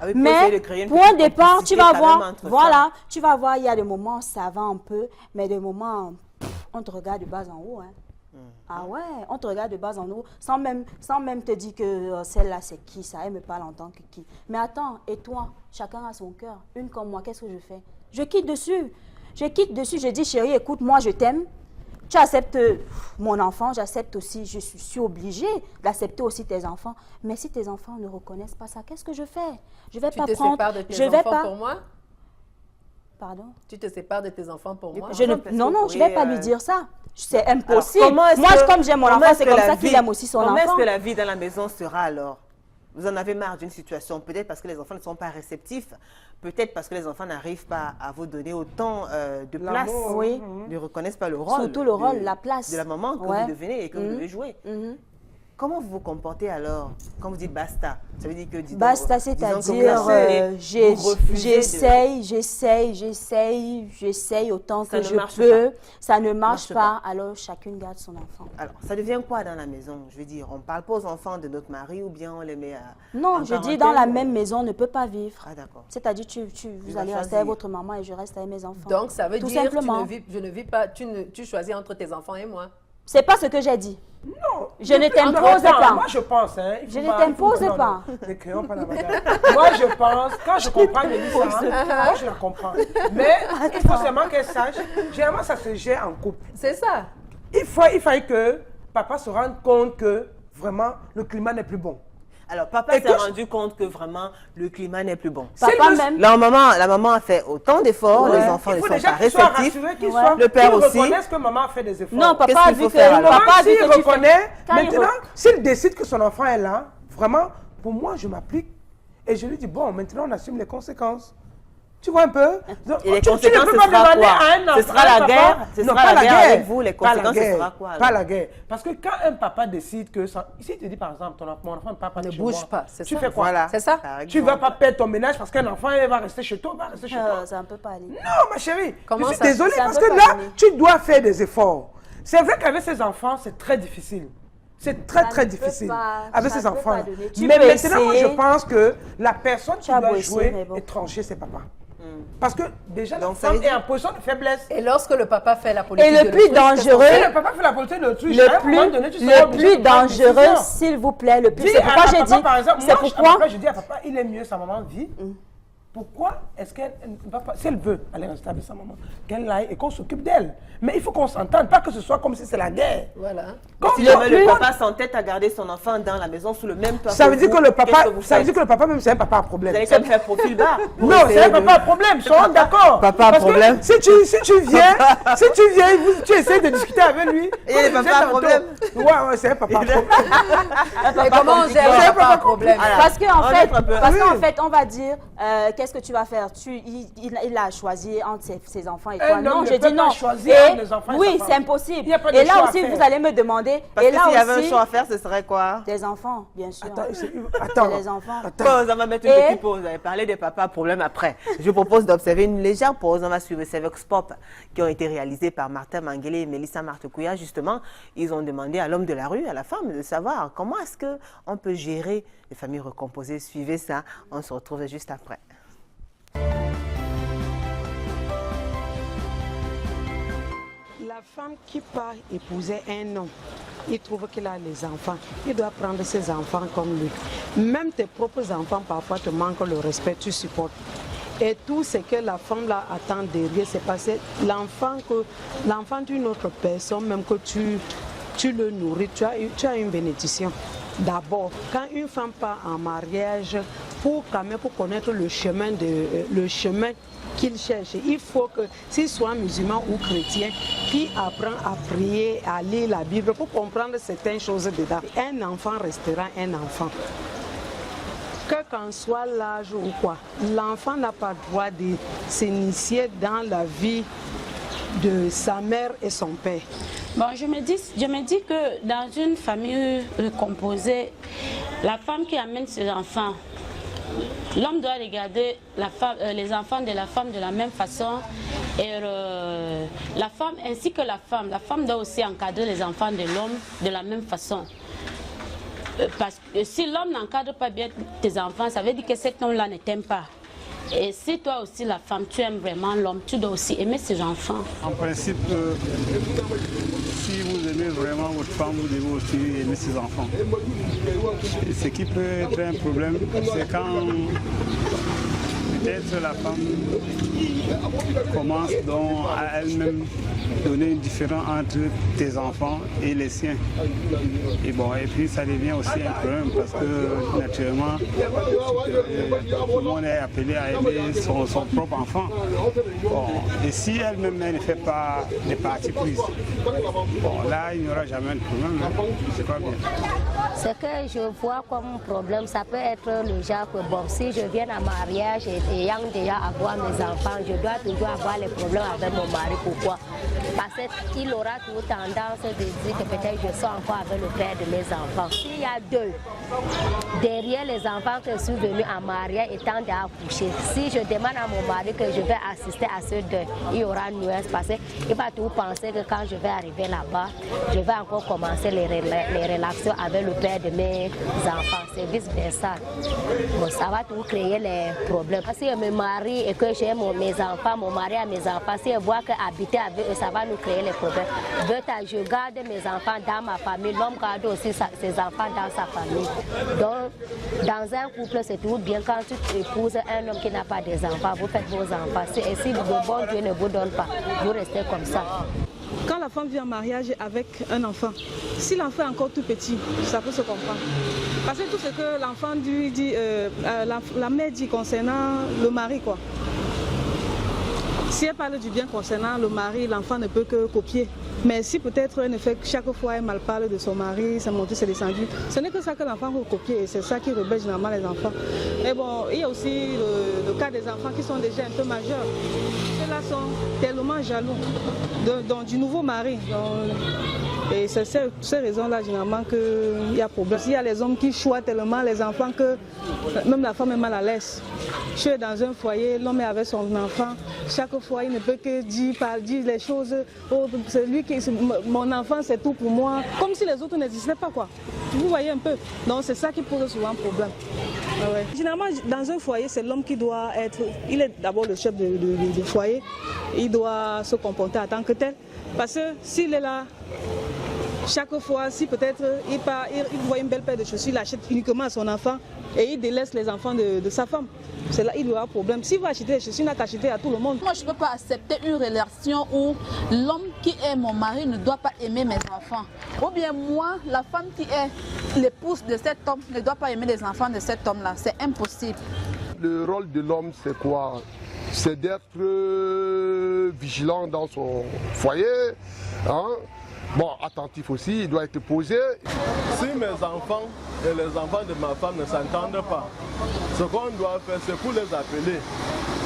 Ah oui, pour essayer de Mais créer une pour un petite départ, tu complicité vas quand voir, même entre voilà, femmes. tu vas voir, il y a des moments, ça va un peu, mais des moments, on te regarde de bas en haut. Hein. Ah ouais, on te regarde de bas en haut, sans même te dire que celle-là c'est qui, ça, elle me parle en tant que qui. Mais attends, et toi, chacun a son cœur. Une comme moi, qu'est-ce que je fais? Je quitte dessus. Je quitte dessus, je dis, chérie, écoute, moi, je t'aime. Tu acceptes mon enfant, j'accepte aussi, je suis obligée d'accepter aussi tes enfants. Mais si tes enfants ne reconnaissent pas ça, qu'est-ce que je fais? Je vais Tu pas te prendre... sépares de tes je vais enfants pas... pour moi? Pardon? Tu te sépares de tes enfants pour moi? Par exemple, est-ce Non, que non, vous je ne vais pourriez, pas lui dire ça. C'est impossible. Alors, comment est-ce Moi, que- comme j'aime mon comment enfant, est-ce c'est que comme la ça qu'il vie- aime aussi son Comment enfant. est-ce que la vie dans la maison sera alors? Vous en avez marre d'une situation, peut-être parce que les enfants ne sont pas réceptifs, peut-être parce que les enfants n'arrivent pas à vous donner autant de place, L'amour, oui. ne reconnaissent pas le rôle. Surtout le rôle, la place. De la maman que Ouais. vous devenez et que vous devez jouer. Comment vous vous comportez alors quand vous dites basta? Ça veut dire que Basta, disons que vous c'est-à-dire, lâchez, vous refusez j'essaye autant Ça que ne je marche peux. Ça ne Marche marche pas. pas, alors chacune garde son enfant. Alors, ça devient quoi dans la maison? Je veux dire, on ne parle pas aux enfants de notre mari ou bien on les met à... Non, en je dis dans la quarantaine, même maison, on ne peut pas vivre. Ah d'accord. C'est-à-dire, vous vas allez rester choisir. avec votre maman et je reste avec mes enfants. Donc, ça veut Tout dire simplement. je ne vis pas, tu choisis entre tes enfants et moi. C'est pas ce que j'ai dit. Non. Je ne t'impose Attends, pas. Moi, je pense, hein. Je ne t'impose pas. Ne créons pas la bagarre. Moi, je pense, quand je comprends Mélissa, moi, je la comprends. Mais il faut seulement qu'elle sache, généralement, ça se gère en couple. C'est ça. Il fallait que papa se rende compte que vraiment le climat n'est plus bon. Alors, papa Et s'est que- rendu compte que vraiment le climat n'est plus bon. Papa C'est le- même. La maman a fait autant d'efforts, Ouais. les enfants Il ne faut sont déjà pas qu'il soit réceptifs. rassuré, qu'il Ouais. soit, Le père qu'il aussi. reconnaisse que maman a fait des efforts. Non, Qu'est-ce papa a qu'il vu faut que... faire alors? Maman, Papa a vu s'il que tu fais... reconnaît, Quand il maintenant, re- s'il décide que son enfant est là, vraiment, pour moi, je m'applique et je lui dis, bon, maintenant, on assume les conséquences. Tu vois un peu? Donc, Et les tu ne conséquences, peux ce pas sera demander quoi? à un Ce enfant, sera à un la papa- guerre? Ce Non, sera pas la guerre avec guerre. vous, les Pas la conséquences, ce guerre. sera quoi, alors? Pas la guerre. Parce que quand un papa décide que... Si tu dis, par exemple, mon enfant ne part pas Ne de chez bouge moi, pas, c'est tu ça. fais quoi? Voilà. C'est ça. Par Tu ne vas exemple. pas perdre ton ménage parce qu'un enfant il va rester chez toi, va rester chez toi. Ça ne peut pas aller. Non, ma chérie, Comment je suis ça- désolée ça parce peut que pas là, donner. tu dois faire des efforts. C'est vrai qu'avec ces enfants, c'est très difficile. C'est très, Ça très ne peut difficile pas- avec ça ces ne peut enfants. pas donner. Tu Mais peux maintenant, moi, je essayer. pense que la personne qui as doit beau essayer, jouer mais bon. et trancher, c'est papa. Parce que déjà, Donc, la ça femme veut est dire- en position de faiblesse. Et lorsque le papa fait la politique Et le de plus l'autruche, qu'est-ce qu'on dangereux- Si fait? le papa fait la politique de l'autruche, à un moment donné, tu seras Le obligé plus de prendre une dangereux, décision. s'il vous plaît, le plus... Dis C'est à pourquoi j'ai papa, dit... par exemple, C'est moi, pourquoi... après, je dis à papa, il est mieux, sa maman vit. Pourquoi est-ce qu'elle ne va pas, si elle veut aller rester avec sa maman, qu'elle aille et qu'on s'occupe d'elle. Mais il faut qu'on s'entende, pas que ce soit comme si c'est la guerre. Voilà. Comme Si ça, le papa s'entête à garder son enfant dans la maison sous le même toit ça veut dire vous, que le papa, qu'est-ce vous ça veut faites? dire que le papa même c'est un papa à problème. Vous allez quand même faire profil bas. pour Non, c'est essayer un de- papa à problème, soyons d'accord. Papa à Parce que problème. si tu viens, tu essaies de discuter avec lui. Et il est comme je papa à disais problème. tantôt. Ouais, c'est un papa à problème. Et comment on gère C'est le un papa papa à problème? Voilà. Parce qu'en On fait, est un peu- Oui. on va dire, qu'est-ce que tu vas faire? Il a choisi entre ses enfants et Un toi. homme Non, ne je peut dis pas non. choisir Et entre les enfants et oui, sa c'est femme. impossible. Il y a pas de Et choix là à aussi, faire. vous allez me demander. Parce Et que là s'il y avait un aussi, choix à faire, ce serait quoi? des enfants, bien sûr. Attends, C'est les enfants. Pause, on va mettre une Et- petite pause. Vous allez parler des papas à problème après. Je vous propose d'observer une légère pause. On va suivre ces Vox Pop qui ont été réalisés par Martin Manguele et Mélissa Martecouya. Justement, ils ont demandé à l'homme de la rue, à la femme, de savoir comment est-ce qu'on peut gérer les familles recomposées. Suivez ça. On se retrouve juste après. La femme qui part épouser un homme, il trouve qu'il a les enfants. Il doit prendre ses enfants comme lui. Même tes propres enfants, parfois, te manquent le respect, tu supportes. Et tout ce que la femme là attend derrière, c'est parce que l'enfant d'une autre personne, même que tu le nourris, tu as une bénédiction. D'abord, quand une femme part en mariage, pour connaître le chemin qu'il cherche, il faut que, s'il soit musulman ou chrétien, qu'il apprend à prier, à lire la Bible pour comprendre certaines choses dedans. Un enfant restera un enfant. Que qu'en soit l'âge ou quoi, l'enfant n'a pas le droit de s'initier dans la vie de sa mère et son père. Bon, je me dis que dans une famille recomposée, la femme qui amène ses enfants, l'homme doit regarder les enfants de la femme de la même façon et la femme ainsi que la femme doit aussi encadrer les enfants de l'homme de la même façon. Parce que si l'homme n'encadre pas bien tes enfants, ça veut dire que cet homme-là ne t'aime pas. Et si toi aussi, la femme, tu aimes vraiment l'homme, tu dois aussi aimer ses enfants. En principe, si vous aimez vraiment votre femme, vous devez aussi aimer ses enfants. Et ce qui peut être un problème, c'est quand peut-être la femme commence donc à elle-même donner une différence entre tes enfants et les siens. Et bon, et puis ça devient aussi un problème parce que naturellement, tout le monde est appelé à aimer son propre enfant. Bon, et si elle-même ne fait pas des parties prises, bon, là il n'y aura jamais de problème. Hein. C'est pas bien. Ce que je vois comme problème, ça peut être le genre que bon, si je viens à mariage et ayant déjà avoir mes enfants, je dois toujours avoir les problèmes avec mon mari. Pourquoi? Parce qu'il aura toujours tendance de dire que peut-être je suis encore avec le père de mes enfants. S'il y a deux, derrière les enfants que je suis venue en mariage étant déjà accouchés, si je demande à mon mari que je vais assister à ce deuil, il y aura une nuance parce qu'il va toujours penser que quand je vais arriver là-bas, je vais encore commencer les relations avec le père de mes enfants. C'est vice-versa. Bon, ça va toujours créer les problèmes. Si je me marie et que j'ai mes enfants, mon mari a mes enfants, si je vois qu'habiter avec eux, ça va nous créer les problèmes. Je garde mes enfants dans ma famille, l'homme garde aussi ses enfants dans sa famille. Donc, dans un couple, c'est toujours bien quand tu épouses un homme qui n'a pas des enfants, vous faites vos enfants. Et si le bon Dieu ne vous donne pas, vous restez comme ça. Quand la femme vient en mariage avec un enfant, si l'enfant est encore tout petit, ça peut se comprendre. Parce que tout ce que l'enfant lui dit, la mère dit concernant le mari, quoi. Si elle parle du bien concernant le mari, l'enfant ne peut que copier. Mais si peut-être elle ne fait que chaque fois elle mal parle de son mari, c'est monté, c'est descendu, ce n'est que ça que l'enfant peut copier et c'est ça qui rebelle généralement les enfants. Et bon, il y a aussi le cas des enfants qui sont déjà un peu majeurs. Ceux-là sont tellement jaloux du nouveau mari. Et c'est ces raisons-là généralement qu'il y a problème. Il y a les hommes qui choient tellement les enfants que même la femme est mal à l'aise. Je suis dans un foyer, l'homme est avec son enfant. Chaque fois, il ne peut que dire les choses. Oh, c'est lui mon enfant, c'est tout pour moi. Comme si les autres n'existaient pas, quoi. Vous voyez un peu. Donc c'est ça qui pose souvent problème. Ah ouais. Généralement, dans un foyer, c'est l'homme qui doit être. Il est d'abord le chef du foyer. Il doit se comporter en tant que tel. Parce que s'il est là, chaque fois, si peut-être il voit une belle paire de chaussures, il achète uniquement à son enfant et il délaisse les enfants de sa femme. C'est là qu'il doit avoir problème. S'il va acheter des chaussures, il n'a qu'à acheter à tout le monde. Moi, je ne peux pas accepter une relation où l'homme qui est mon mari ne doit pas aimer mes enfants. Ou bien moi, la femme qui est l'épouse de cet homme ne doit pas aimer les enfants de cet homme-là. C'est impossible. Le rôle de l'homme, c'est quoi? C'est d'être vigilant dans son foyer. Hein? Bon, attentif aussi, il doit être posé. Si mes enfants et les enfants de ma femme ne s'entendent pas, ce qu'on doit faire, c'est pour les appeler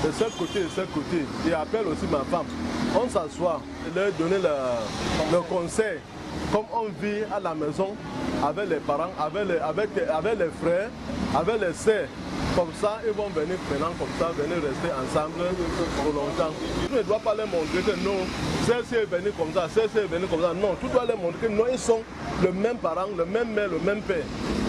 de ce côté et de ce côté. Et appelle aussi ma femme. On s'assoit et leur donner le conseil. Comme on vit à la maison avec les parents, avec les frères, avec les sœurs. Comme ça, ils vont venir maintenant, comme ça, venir rester ensemble pour longtemps. Tu ne dois pas leur montrer que non, celle-ci est venue comme ça, celle-ci est venue comme ça. Non, tu dois leur montrer que non, ils sont le même parent, le même mère, le même père.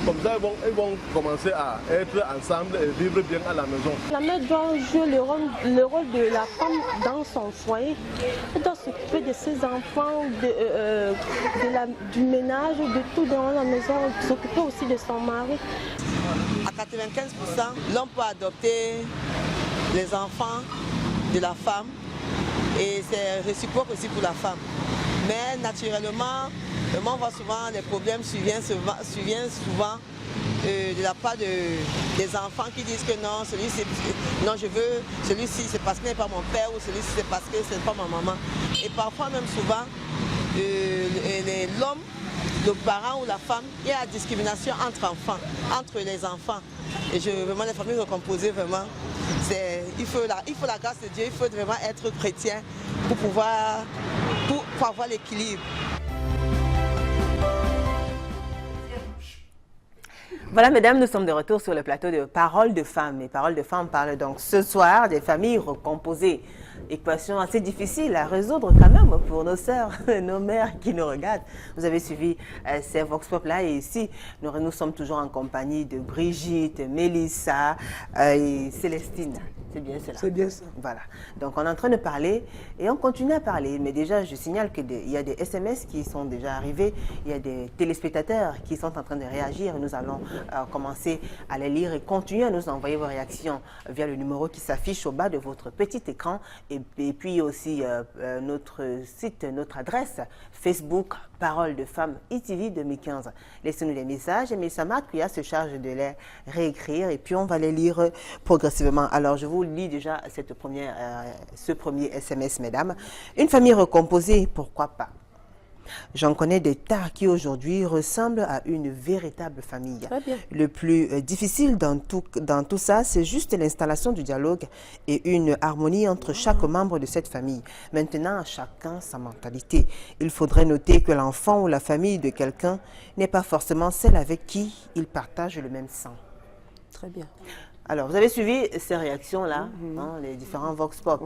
Comme ça, ils vont commencer à être ensemble et vivre bien à la maison. La mère doit jouer le rôle de la femme dans son foyer. Elle doit s'occuper de ses enfants, du ménage, de tout dans la maison, s'occuper aussi de son mari. À 95%, l'homme peut adopter les enfants de la femme et c'est réciproque aussi pour la femme. Mais naturellement, on voit souvent les problèmes surviennent souvent de la part des enfants qui disent que non, celui-ci c'est parce qu'il n'est pas mon père ou celui-ci c'est parce que ce n'est pas ma maman. Et parfois même souvent, l'homme, le parent ou la femme, il y a la discrimination entre les enfants. Et vraiment, les familles recomposées, vraiment, il faut la grâce de Dieu, il faut vraiment être chrétien pour avoir l'équilibre. Voilà, mesdames, nous sommes de retour sur le plateau de Paroles de femmes. Et Paroles de femmes parlent donc ce soir des familles recomposées. équation assez difficile à résoudre quand même pour nos sœurs, nos mères qui nous regardent. Vous avez suivi ces Vox Pop là et ici, nous sommes toujours en compagnie de Brigitte, Mélissa et Célestine. C'est bien cela. C'est bien ça. Voilà. Donc, on est en train de parler et on continue à parler. Mais déjà, je signale qu'il y a des SMS qui sont déjà arrivés. Il y a des téléspectateurs qui sont en train de réagir. Nous allons commencer à les lire et continuer à nous envoyer vos réactions via le numéro qui s'affiche au bas de votre petit écran. Et puis aussi notre site, notre adresse Facebook, Parole de Femmes ITV 2015. Laissez-nous des messages et Mélissa Macria se charge de les réécrire et puis on va les lire progressivement. Alors, je vous lis déjà ce premier SMS, mesdames. Une famille recomposée, pourquoi pas? J'en connais des tas qui aujourd'hui ressemblent à une véritable famille. Très bien. Le plus difficile dans tout ça, c'est juste l'installation du dialogue et une harmonie entre chaque membre de cette famille. Maintenant, chacun sa mentalité. Il faudrait noter que l'enfant ou la famille de quelqu'un n'est pas forcément celle avec qui il partage le même sang. Très bien. Alors, vous avez suivi ces réactions-là, les différents Vox Pop.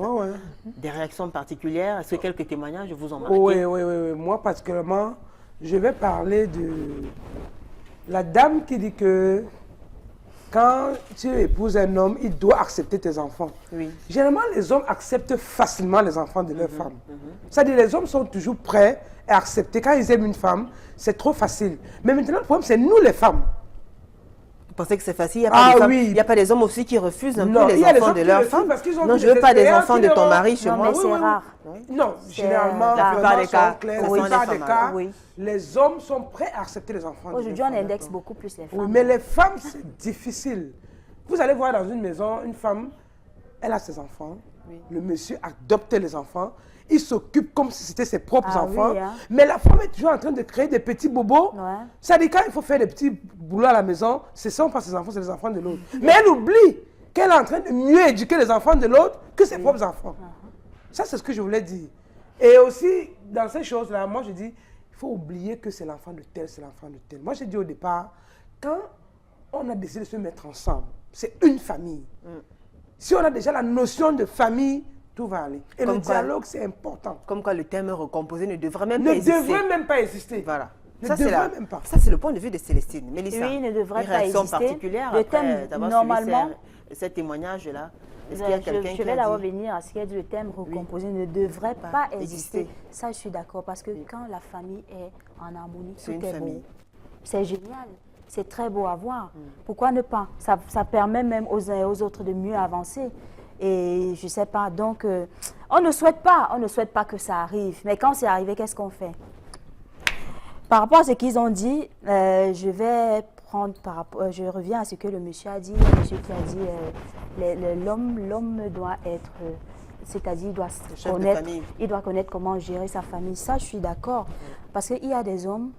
Des réactions particulières? Est-ce que quelques témoignages vous ont marqué? Oui. Moi, particulièrement, je vais parler de la dame qui dit que quand tu épouses un homme, il doit accepter tes enfants. Oui. Généralement, les hommes acceptent facilement les enfants de leur femme. C'est-à-dire les hommes sont toujours prêts à accepter. Quand ils aiment une femme, c'est trop facile. Mais maintenant, le problème, c'est nous les femmes. Vous pensez que c'est facile? Il n'y a pas des hommes aussi qui refusent un peu les enfants de leur femme? Non, je ne veux pas des enfants de ton mari chez moi. Mais c'est rare. Non, généralement, la plupart des cas, les hommes sont prêts à accepter les enfants. Aujourd'hui, on indexe beaucoup plus les femmes. Oui, mais les femmes, c'est difficile. Vous allez voir dans une maison, une femme, elle a ses enfants. Le monsieur adopte les enfants. Il s'occupe comme si c'était ses propres enfants. Oui, hein. Mais la femme est toujours en train de créer des petits bobos. Ça dit quand il faut faire des petits boulots à la maison, ce ne sont pas ses enfants, c'est les enfants de l'autre. Mais elle oublie qu'elle est en train de mieux éduquer les enfants de l'autre que ses propres enfants. Ça, c'est ce que je voulais dire. Et aussi, dans ces choses-là, moi, je dis, il faut oublier que c'est l'enfant de tel, c'est l'enfant de tel. Moi, j'ai dit au départ, quand on a décidé de se mettre ensemble, c'est une famille. Si on a déjà la notion de famille, tout va aller. Et le dialogue, c'est important. Comme quoi le terme recomposé ne devrait même pas exister. Ne devrait même pas exister. Voilà. Ça, c'est le point de vue de Célestine. Mélissa, oui, ne devrait pas exister. Particulière le après thème, normalement, ces témoignages-là. Je vais la revenir à ce qui est dit, le thème recomposé ne devrait pas exister. Ça, je suis d'accord, parce que quand la famille est en harmonie, tout est beau. C'est génial. C'est très beau à voir. Pourquoi ne pas? Ça permet même aux uns et aux autres de mieux avancer. Et je ne sais pas, donc on ne souhaite pas que ça arrive. Mais quand c'est arrivé, qu'est-ce qu'on fait? Par rapport à ce qu'ils ont dit, je vais prendre je reviens à ce que le monsieur a dit. Le monsieur qui a dit l'homme doit être, c'est-à-dire il doit connaître comment gérer sa famille. Ça, je suis d'accord. Parce qu'il y a des hommes,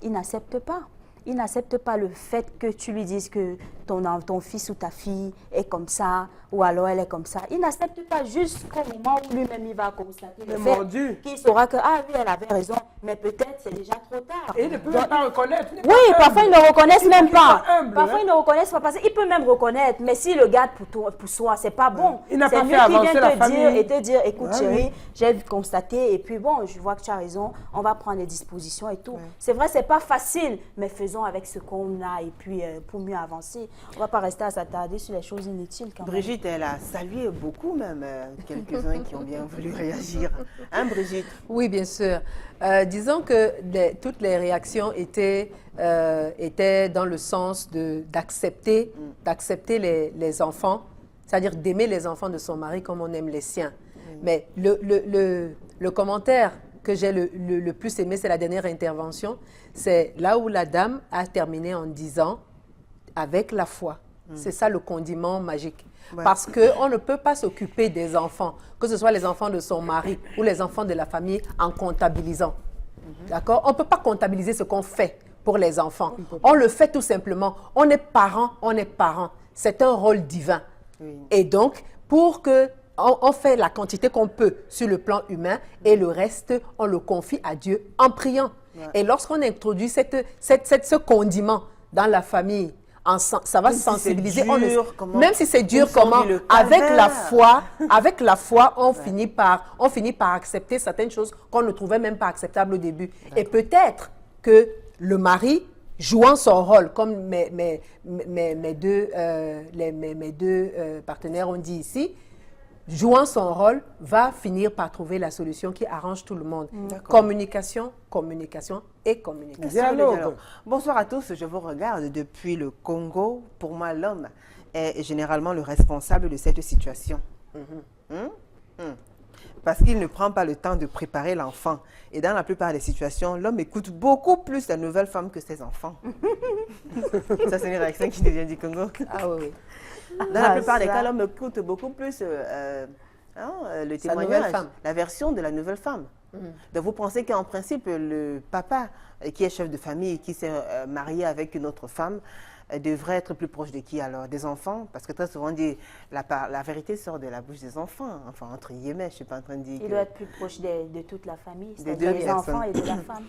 ils n'acceptent pas. Il n'accepte pas le fait que tu lui dises que ton fils ou ta fille est comme ça, ou alors elle est comme ça. Il n'accepte pas jusqu'au moment où lui-même il va constater le fait qu'il saura que, ah oui, elle avait raison, mais peut-être c'est déjà trop tard. Et il ne peut même pas reconnaître. Oui, parfois ils ne reconnaissent même pas. Parfois ils ne reconnaissent pas, parce qu'il peut même reconnaître, mais s'il le garde pour soi, c'est pas bon. Il n'a pas fait avancer la famille. Te dire, écoute chérie, j'ai constaté, et puis bon, je vois que tu as raison, on va prendre des dispositions et tout. C'est vrai, c'est pas facile, mais faisons avec ce qu'on a, et puis pour mieux avancer. On ne va pas rester à s'attarder sur les choses inutiles quand même. Brigitte, elle a salué beaucoup même, quelques-uns qui ont bien voulu réagir. Hein, Brigitte? Oui, bien sûr. Disons que toutes les réactions étaient dans le sens d'accepter les enfants, c'est-à-dire d'aimer les enfants de son mari comme on aime les siens. Mais le commentaire que j'ai le plus aimé, c'est la dernière intervention. C'est là où la dame a terminé en disant « avec la foi ». C'est ça le condiment magique. Ouais. Parce qu'on ne peut pas s'occuper des enfants, que ce soit les enfants de son mari ou les enfants de la famille, en comptabilisant. D'accord? On ne peut pas comptabiliser ce qu'on fait pour les enfants. On le fait tout simplement. On est parents, on est parents. C'est un rôle divin. Et donc, pour que on fait la quantité qu'on peut sur le plan humain et le reste, on le confie à Dieu en priant. Et lorsqu'on introduit ce condiment dans la famille, ça va Même si c'est sensibiliser. dur, comment- Même si c'est dur, Une fois comment mis le avec calvaire. la foi, on finit par accepter certaines choses qu'on ne trouvait même pas acceptables au début. Et peut-être que le mari, jouant son rôle, comme mes deux partenaires ont dit ici, jouant son rôle, va finir par trouver la solution qui arrange tout le monde. Communication, communication et communication. Dialogue. Bonsoir à tous, je vous regarde depuis le Congo. Pour moi, l'homme est généralement le responsable de cette situation. Parce qu'il ne prend pas le temps de préparer l'enfant. Et dans la plupart des situations, l'homme écoute beaucoup plus la nouvelle femme que ses enfants. Ça, c'est une réaction qui devient du Congo. Ah oui. Dans la plupart des cas, l'homme écoute beaucoup plus le témoignage, la version de la nouvelle femme. Donc vous pensez qu'en principe, le papa qui est chef de famille, qui s'est marié avec une autre femme, devrait être plus proche de qui alors? Des enfants? Parce que très souvent on dit la vérité sort de la bouche des enfants. Enfin, entre guillemets, je ne suis pas en train de dire Il doit être plus proche de toute la famille, des c'est-à-dire deux des enfants et de la femme.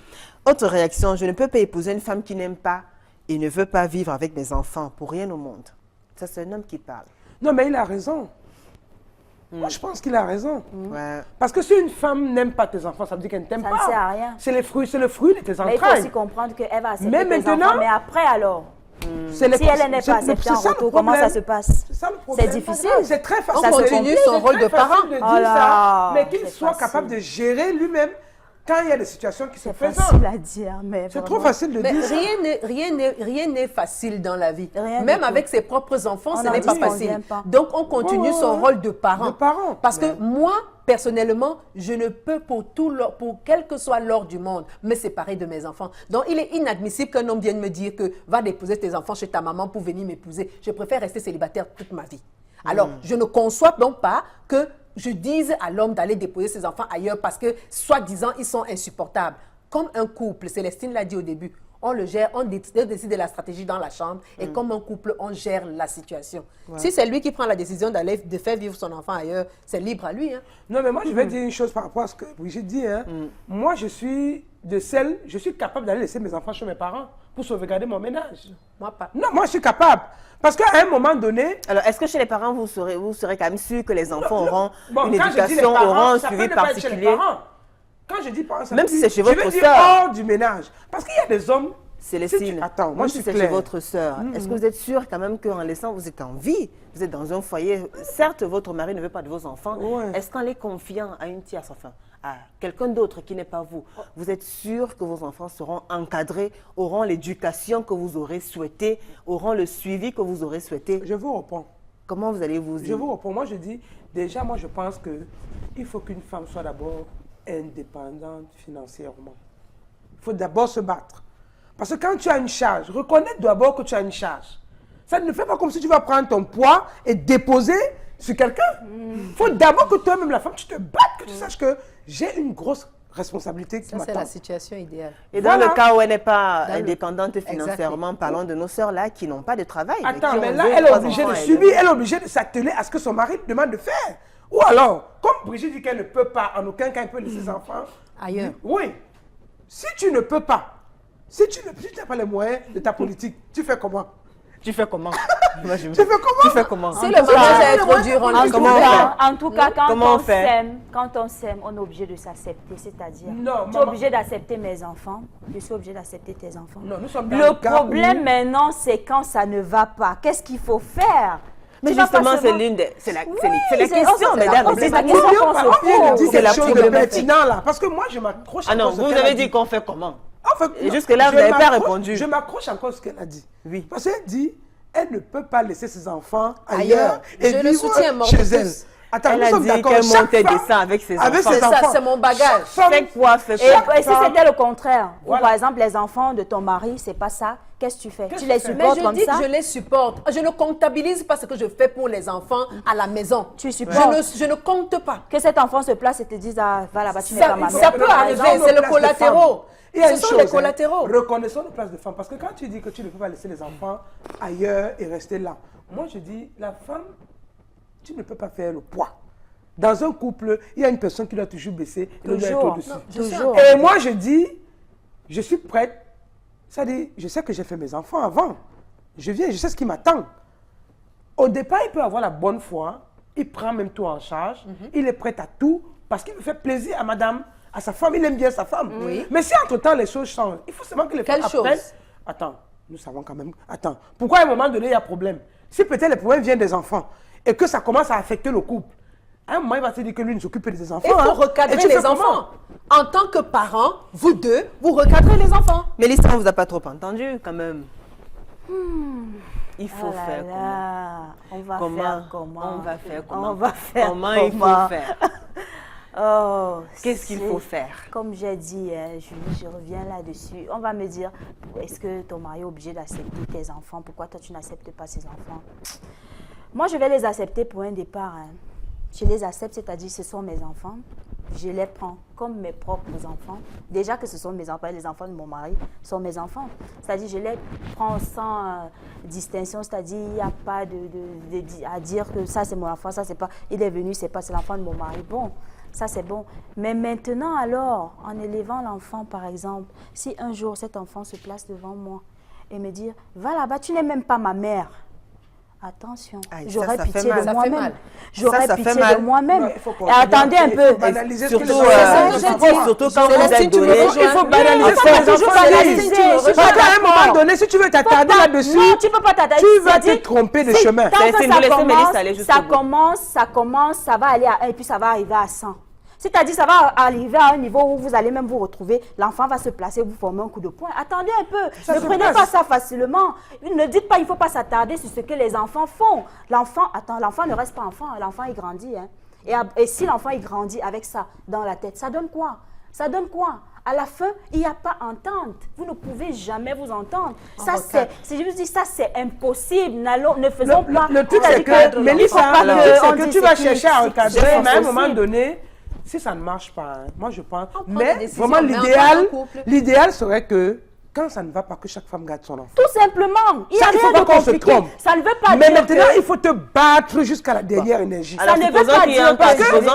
Autre réaction, je ne peux pas épouser une femme qui n'aime pas et ne veut pas vivre avec mes enfants pour rien au monde. Ça, c'est un homme qui parle. Non, mais il a raison. Moi, je pense qu'il a raison. Ouais. Parce que si une femme n'aime pas tes enfants, ça veut dire qu'elle ne t'aime pas. Ça ne sert à rien. C'est le fruit de tes entrailles. Mais il faut aussi comprendre qu'elle va accepter tes enfants. Mais après, alors si elle n'est pas acceptée en retour, comment ça se passe? C'est difficile. C'est très facile. On continue son rôle de parent. De dire ça, mais qu'il soit capable de gérer lui-même quand il y a des situations qui sont faisantes. C'est facile à dire, mais c'est trop facile de dire ça. Rien n'est facile dans la vie. Rien même avec ses propres enfants, ce n'est pas facile. Pas. Donc, on continue son rôle de parent. Parce que moi, personnellement, je ne peux pour quel que soit l'ordre du monde, me séparer de mes enfants. Donc, il est inadmissible qu'un homme vienne me dire que va déposer tes enfants chez ta maman pour venir m'épouser. Je préfère rester célibataire toute ma vie. Alors, je ne conçois donc pas que je dise à l'homme d'aller déposer ses enfants ailleurs parce que, soi-disant, ils sont insupportables. Comme un couple, Célestine l'a dit au début, on le gère, on décide de la stratégie dans la chambre et comme un couple, on gère la situation. Ouais. Si c'est lui qui prend la décision de faire vivre son enfant ailleurs, c'est libre à lui. Hein. Non, mais moi, je vais dire une chose par rapport à ce que Brigitte dit. Hein. Moi, je suis capable d'aller laisser mes enfants chez mes parents pour sauvegarder mon ménage. Moi, pas. Non, moi, je suis capable. Parce qu'à un moment donné... Alors, est-ce que chez les parents, vous serez quand même sûr que les enfants auront une éducation, auront un suivi particulier? Quand je dis parents, ça même si c'est chez votre sœur. Hors du ménage. Parce qu'il y a des hommes... Célestine, attends, moi, je suis c'est chez votre sœur. Est-ce que vous êtes sûr quand même qu'en laissant, vous êtes en vie? Vous êtes dans un foyer. Certes, votre mari ne veut pas de vos enfants. Est-ce qu'en les confiant à une tierce, enfin, à quelqu'un d'autre qui n'est pas vous, vous êtes sûr que vos enfants seront encadrés, auront l'éducation que vous aurez souhaité, auront le suivi que vous aurez souhaité? Je vous réponds. Comment vous allez vous dire? Je vous réponds. Moi, je dis, déjà, moi, je pense qu'il faut qu'une femme soit d'abord indépendante financièrement. Il faut d'abord se battre. Parce que quand tu as une charge, reconnaître d'abord que tu as une charge. Ça ne fait pas comme si tu vas prendre ton poids et déposer sur quelqu'un. Il faut d'abord que toi-même, la femme, tu te battes, que tu saches que j'ai une grosse responsabilité qui m'attend. C'est la situation idéale. Et dans le cas où elle n'est pas indépendante financièrement, parlons de nos sœurs-là qui n'ont pas de travail. Attends, mais là, elle est obligée de subir, elle est obligée de s'atteler à ce que son mari demande de faire. Ou alors, comme Brigitte dit qu'elle ne peut pas, en aucun cas, elle peut laisser ses enfants ailleurs. Oui. Si tu ne peux pas, si tu n'as pas les moyens de ta politique, tu fais comment? Tu fais comment? Tu fais comment? Tu fais comment? Si le mariage est trop dur, en tout cas, quand on s'aime, on est obligé de s'accepter. C'est-à-dire, tu es obligé d'accepter mes enfants, je suis obligé d'accepter tes enfants. Non, nous sommes le problème maintenant, c'est quand ça ne va pas. Qu'est-ce qu'il faut faire? Mais justement, c'est la question, mesdames. C'est la question qu'on se pose. C'est la chose pertinente là. Parce que moi, je m'accroche. Ah non, vous avez dit qu'on fait comment? Et jusque-là, vous n'avez pas répondu. Je m'accroche encore à ce qu'elle a dit. Oui. Parce qu'elle dit, elle ne peut pas laisser ses enfants ailleurs et je le soutiens, chez elle. Attends, elle a dit qu'elle montait des ça avec ses enfants. C'est ça, c'est mon bagage. Fais quoi, fais quoi. Et si c'était le contraire, ou par exemple les enfants de ton mari, c'est pas ça, qu'est-ce que tu fais? Tu les supportes comme ça? Mais je dis que je les supporte. Je ne comptabilise pas ce que je fais pour les enfants à la maison. Tu supportes. Je ne compte pas. Que cet enfant se place et te dise, ah, va là-bas, tu n'es pas ma mère. Ça peut arriver, c'est le collatéraux. Ce sont les collatéraux. Reconnaissons nos places de femmes. Parce que quand tu dis que tu ne peux pas laisser les enfants ailleurs et rester là, moi je dis, la femme, tu ne peux pas faire le poids. Dans un couple, il y a une personne qui doit toujours baisser et l'autre doit être au-dessus. Toujours. Et moi je dis, je suis prête. C'est-à-dire, je sais que j'ai fait mes enfants avant. je viens, je sais ce qui m'attend. Au départ, il peut avoir la bonne foi, il prend même tout en charge, il est prêt à tout, parce qu'il fait plaisir à madame, à sa femme, il aime bien sa femme. Oui. Mais si entre-temps les choses changent, il faut seulement que les femmes Quelle chose? apprennent. Attends, nous savons quand même. Attends, pourquoi à un moment donné il y a problème? Si peut-être les problèmes viennent des enfants et que ça commence à affecter le couple, à un moment il va se dire que lui ne s'occupe de ses enfants. Il faut hein. recadrer Et tu les fais comment? enfants. En tant que parents, vous deux, vous recadrez les enfants. Mélissa, on ne vous a pas trop entendu quand même. Il faut Oh là faire là, on va comment? faire comment? On va faire comment? On va faire comment il faut comment? faire? Oh, Qu'est-ce qu'il c'est- faut faire? Comme j'ai dit, Julie, je reviens là-dessus. On va me dire, est-ce que ton mari est obligé d'accepter tes enfants? Pourquoi toi, tu n'acceptes pas ses enfants? Moi, je vais les accepter pour un départ. Hein. Je les accepte, c'est-à-dire ce sont mes enfants. Je les prends comme mes propres enfants. Déjà que ce sont mes enfants, les enfants de mon mari sont mes enfants. C'est-à-dire je les prends sans distinction, c'est-à-dire il n'y a pas à dire que ça c'est mon enfant, ça c'est pas, il est venu, c'est l'enfant de mon mari. Bon, ça c'est bon. Mais maintenant alors, en élevant l'enfant par exemple, si un jour cet enfant se place devant moi et me dit, va là-bas, tu n'es même pas ma mère. Attention, j'aurais pitié de moi-même. J'aurais pitié de moi-même. Et attendez un peu. Surtout quand vous êtes donné. Il faut banaliser ce que les enfants disent. Parce qu'à un moment donné, si tu veux t'attarder là-dessus, tu peux pas t'attarder. tu vas te tromper de chemin. Tant que ça commence, ça va aller à 1 et puis ça va arriver à 100. C'est-à-dire, ça va arriver à un niveau où vous allez même vous retrouver, l'enfant va se placer, vous formez un coup de poing. Attendez un peu, ne prenez pas ça facilement. Ne dites pas, il ne faut pas s'attarder sur ce que les enfants font. L'enfant ne reste pas enfant, l'enfant il grandit. Hein. Et si l'enfant il grandit avec ça dans la tête, ça donne quoi? Ça donne quoi? À la fin, il n'y a pas entente. Vous ne pouvez jamais vous entendre. Ça, je vous dis, ça, c'est impossible. Ne faisons pas... Le truc, c'est que, Mélissa, c'est que tu vas chercher à recadrer, mais à un moment donné, si ça ne marche pas, hein, moi je pense. Mais vraiment, l'idéal serait que quand ça ne va pas, que chaque femme garde son enfant. Tout simplement. Il n'y a Ça, il faut rien pas de qu'on se compliqué. trompe. Ça ne veut pas Mais dire maintenant, que... il faut te battre jusqu'à la dernière énergie. Alors, ça ne veut pas dire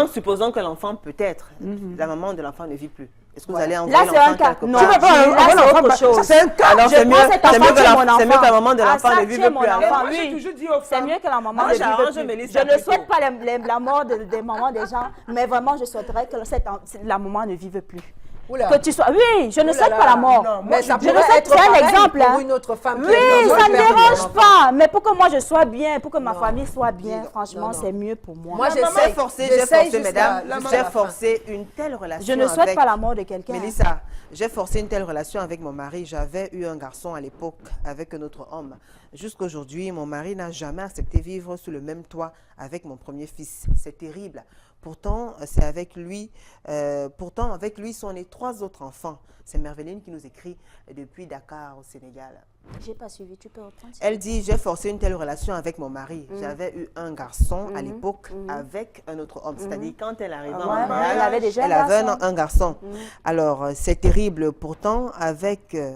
que... Supposons que l'enfant, peut-être, la maman de l'enfant ne vit plus. Est-ce que vous allez envoyer l'enfant quelque part? Non, tu vas pas envoyer autre chose. Ça, c'est un cas. Alors, c'est mieux que la maman de l'enfant ne vive plus. Oui, c'est mieux que la maman ne vive plus. Je ne souhaite pas la mort des mamans des gens, mais vraiment, je souhaiterais que la maman ne vive plus. Oula. Que tu sois... Oui, je ne souhaite pas la mort. Non, mais ça je ne pourrait souhaite être c'est un pareil exemple. pour Hein. une autre femme qui oui, est ça ne mère de dérange l'enfant. pas. Mais pour que moi je sois bien, pour que ma famille soit bien, franchement, c'est mieux pour moi. Moi, J'ai forcé, mesdames, j'ai forcé une telle relation. Je ne souhaite pas la mort de quelqu'un. Mélissa, j'ai forcé une telle relation avec mon mari. J'avais eu un garçon à l'époque avec un autre homme. Jusqu'à aujourd'hui, mon mari n'a jamais accepté vivre sous le même toit avec mon premier fils. C'est terrible. Pourtant, avec lui sont nés 3 autres enfants. C'est Merveline qui nous écrit depuis Dakar au Sénégal. J'ai pas suivi, tu peux reprendre. Elle dit, j'ai forcé une telle relation avec mon mari. J'avais eu un garçon à l'époque avec un autre homme. C'est-à-dire, quand elle arrivait en mariage, elle avait un garçon. Alors, c'est terrible. Pourtant,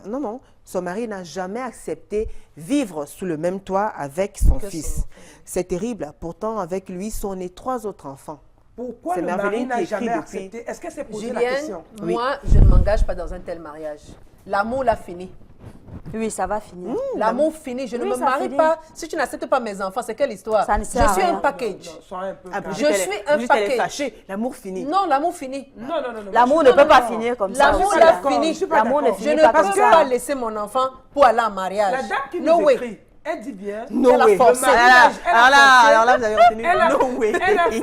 non, son mari n'a jamais accepté vivre sous le même toit avec son fils. C'est terrible. Pourtant, avec lui sont nés 3 autres enfants. Pourquoi le mari n'a jamais accepté? Est-ce que c'est posé la question? Moi, je ne m'engage pas dans un tel mariage. L'amour l'a fini. Oui, ça va finir. L'amour finit. Je ne me marie pas. Si tu n'acceptes pas mes enfants, c'est quelle histoire? Ça ne sert Je suis à rien. un package. Je suis un package. L'amour finit. Non, l'amour finit. Non. L'amour ne peut pas finir comme ça. L'amour l'a fini. L'amour ne Je finit ne pas comme peux ça. pas laisser mon enfant pour aller en mariage. La dame qui No nous way. écrit, elle dit bien. No way. Alors là, vous avez retenu. No way.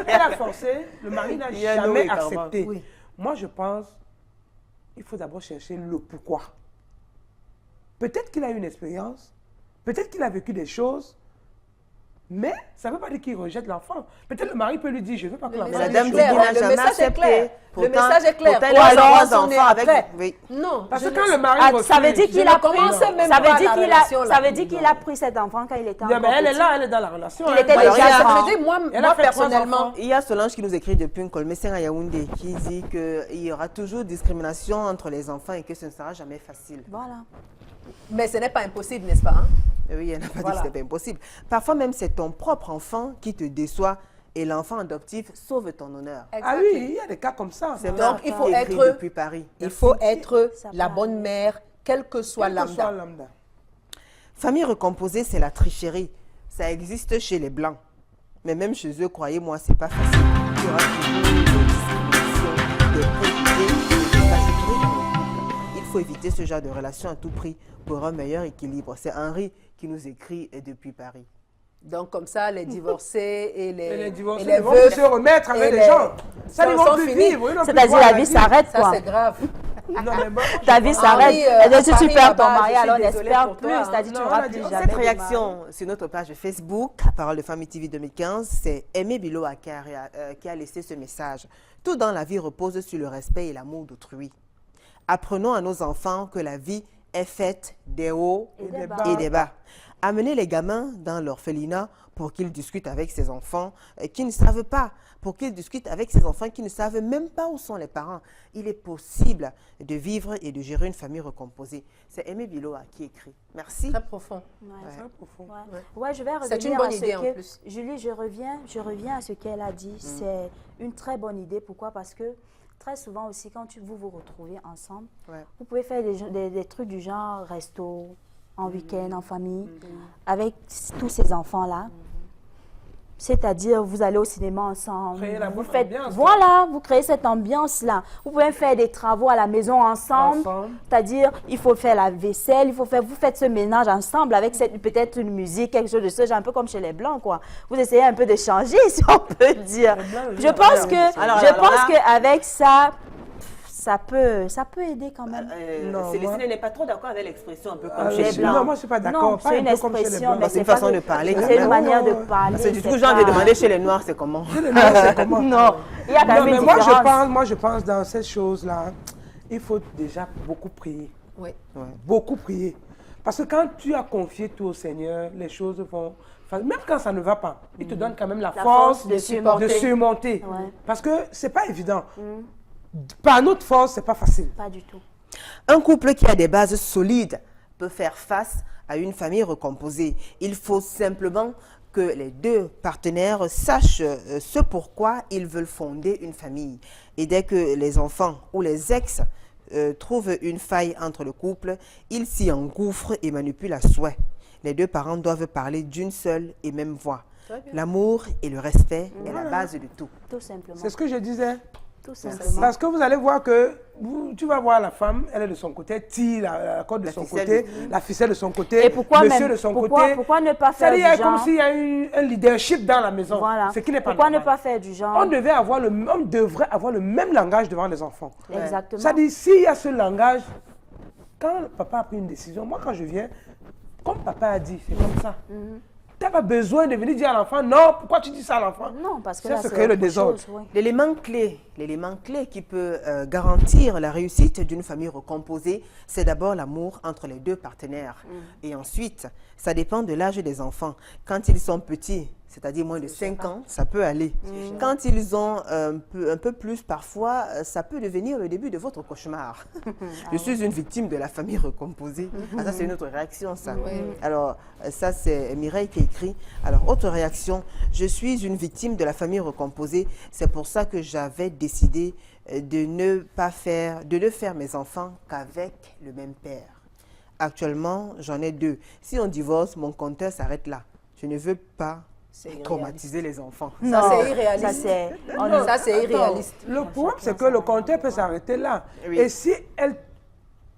Elle a forcé, le mari n'a jamais accepté. Oui. Moi, je pense qu'il faut d'abord chercher le pourquoi. Peut-être qu'il a une expérience, peut-être qu'il a vécu des choses, mais ça ne veut pas dire qu'il rejette l'enfant. Peut-être le mari peut lui dire, je ne veux pas que l'enfant... La dame n'a jamais accepté. Le message est clair. Pourtant, elle a 3 enfants avec... Non. Parce que quand le mari refuse... Ça veut dire qu'il a pris... Ça veut dire qu'il a pris cet enfant quand il était encore mais elle est petit. là, elle est dans la relation. Il était déjà grand. Moi, personnellement... Il y a Solange qui nous écrit depuis un colmessin à Yaoundé qui dit qu'il y aura toujours discrimination entre les enfants et que ce ne sera jamais facile. Voilà. Mais ce n'est pas impossible, n'est-ce pas? Hein? Oui, elle n'a pas dit que ce n'est pas impossible. Parfois même, c'est ton propre enfant qui te déçoit et l'enfant adoptif sauve ton honneur. Ah oui, il y a des cas comme ça. Donc, il faut être, depuis Paris. Il faut être la bonne mère, quel que soit lambda. Famille recomposée, c'est la tricherie. Ça existe chez les Blancs. Mais même chez eux, croyez-moi, c'est pas facile. Il y aura toujours des discriminations, des préjugés, des cachotteries. Il faut éviter ce genre de relation à tout prix pour un meilleur équilibre. C'est Henri qui nous écrit depuis Paris. Donc, comme ça, les divorcés et les divorcés et les vont veufs se remettre avec les gens. Ça, ils vont plus vivre. C'est-à-dire, la vie s'arrête, quoi. Ça, c'est grave. Ta vie s'arrête. Et si tu perds ton mari, alors on espère plus. Toi, C'est-à-dire, tu n'auras plus jamais. Cette réaction sur notre page Facebook, Parole de Famille TV 2015, c'est Aimé Biloa qui a laissé ce message. Tout dans la vie repose sur le respect et l'amour d'autrui. Apprenons à nos enfants que la vie est faite des hauts et des bas. Amener les gamins dans l'orphelinat pour qu'ils discutent avec ces enfants qui ne savent pas, pour qu'ils discutent avec ces enfants qui ne savent même pas où sont les parents. Il est possible de vivre et de gérer une famille recomposée. C'est Aimé Biloa qui écrit. Merci. Très profond. Très profond. Ouais, je vais revenir C'est une bonne idée à en ce que plus. Julie, je reviens à ce qu'elle a dit. C'est une très bonne idée. Pourquoi? Parce que très souvent aussi, quand vous vous retrouvez ensemble, vous pouvez faire des trucs du genre resto, en week-end, en famille, avec tous ces enfants-là. C'est-à-dire, vous allez au cinéma ensemble. Vous faites, voilà, vous créez cette ambiance-là. Vous pouvez faire des travaux à la maison ensemble. C'est-à-dire, il faut faire la vaisselle, vous faites ce ménage ensemble avec peut-être une musique, quelque chose de ce genre, un peu comme chez les Blancs, quoi. Vous essayez un peu de changer, si on peut dire. Je pense qu'avec ça, ça peut aider quand même. Célestine n'est pas trop d'accord avec l'expression un peu comme chez les Blancs. Non, moi je ne suis pas d'accord. Non, c'est une expression, mais c'est une façon de parler. C'est une manière de parler. Parce que du coup, j'ai envie de demander chez les Noirs, c'est comment? Chez les Noirs, c'est comment? Non, il y a quand même une différence. Moi je pense dans ces choses-là, il faut déjà beaucoup prier. Oui. Beaucoup prier. Parce que quand tu as confié tout au Seigneur, les choses vont... Même quand ça ne va pas, il te donne quand même la force de surmonter. Parce que ce n'est pas évident. Par notre force, ce n'est pas facile. Pas du tout. Un couple qui a des bases solides peut faire face à une famille recomposée. Il faut simplement que les deux partenaires sachent ce pourquoi ils veulent fonder une famille. Et dès que les enfants ou les ex trouvent une faille entre le couple, ils s'y engouffrent et manipulent à souhait. Les deux parents doivent parler d'une seule et même voix. L'amour et le respect est la base de tout. Tout simplement. C'est ce que je disais. Tout simplement. Parce que vous allez voir que tu vas voir la femme, elle est de son côté, tire la corde de son côté, la ficelle de son côté, et pourquoi monsieur de son côté. Pourquoi ne pas faire du genre? genre? Comme s'il y a un leadership dans la maison. Voilà. Ce qui n'est pas pourquoi normal. ne pas faire du genre? On devrait avoir le même langage devant les enfants. Exactement. Ça dit, s'il y a ce langage, quand papa a pris une décision, moi quand je viens, comme papa a dit, c'est comme ça. Tu n'as pas besoin de venir dire à l'enfant, non, pourquoi tu dis ça à l'enfant? Non, parce que ça, c'est créer le désordre. L'élément clé qui peut garantir la réussite d'une famille recomposée, c'est d'abord l'amour entre les deux partenaires. Et ensuite, ça dépend de l'âge des enfants. Quand ils sont petits, c'est-à-dire moins de 5 ans, ça peut aller. Quand ils ont un peu plus, parfois, ça peut devenir le début de votre cauchemar. Je suis une victime de la famille recomposée. Ça, c'est une autre réaction, ça. Alors, ça, c'est Mireille qui écrit. Alors, autre réaction, je suis une victime de la famille recomposée. C'est pour ça que j'avais décidé de ne faire mes enfants qu'avec le même père. Actuellement, j'en ai 2. Si on divorce, mon compteur s'arrête là. Je ne veux pas traumatiser les enfants. Ça, c'est irréaliste. Ça, c'est irréaliste. Le problème, c'est que le compteur peut s'arrêter là. Oui. Et si elle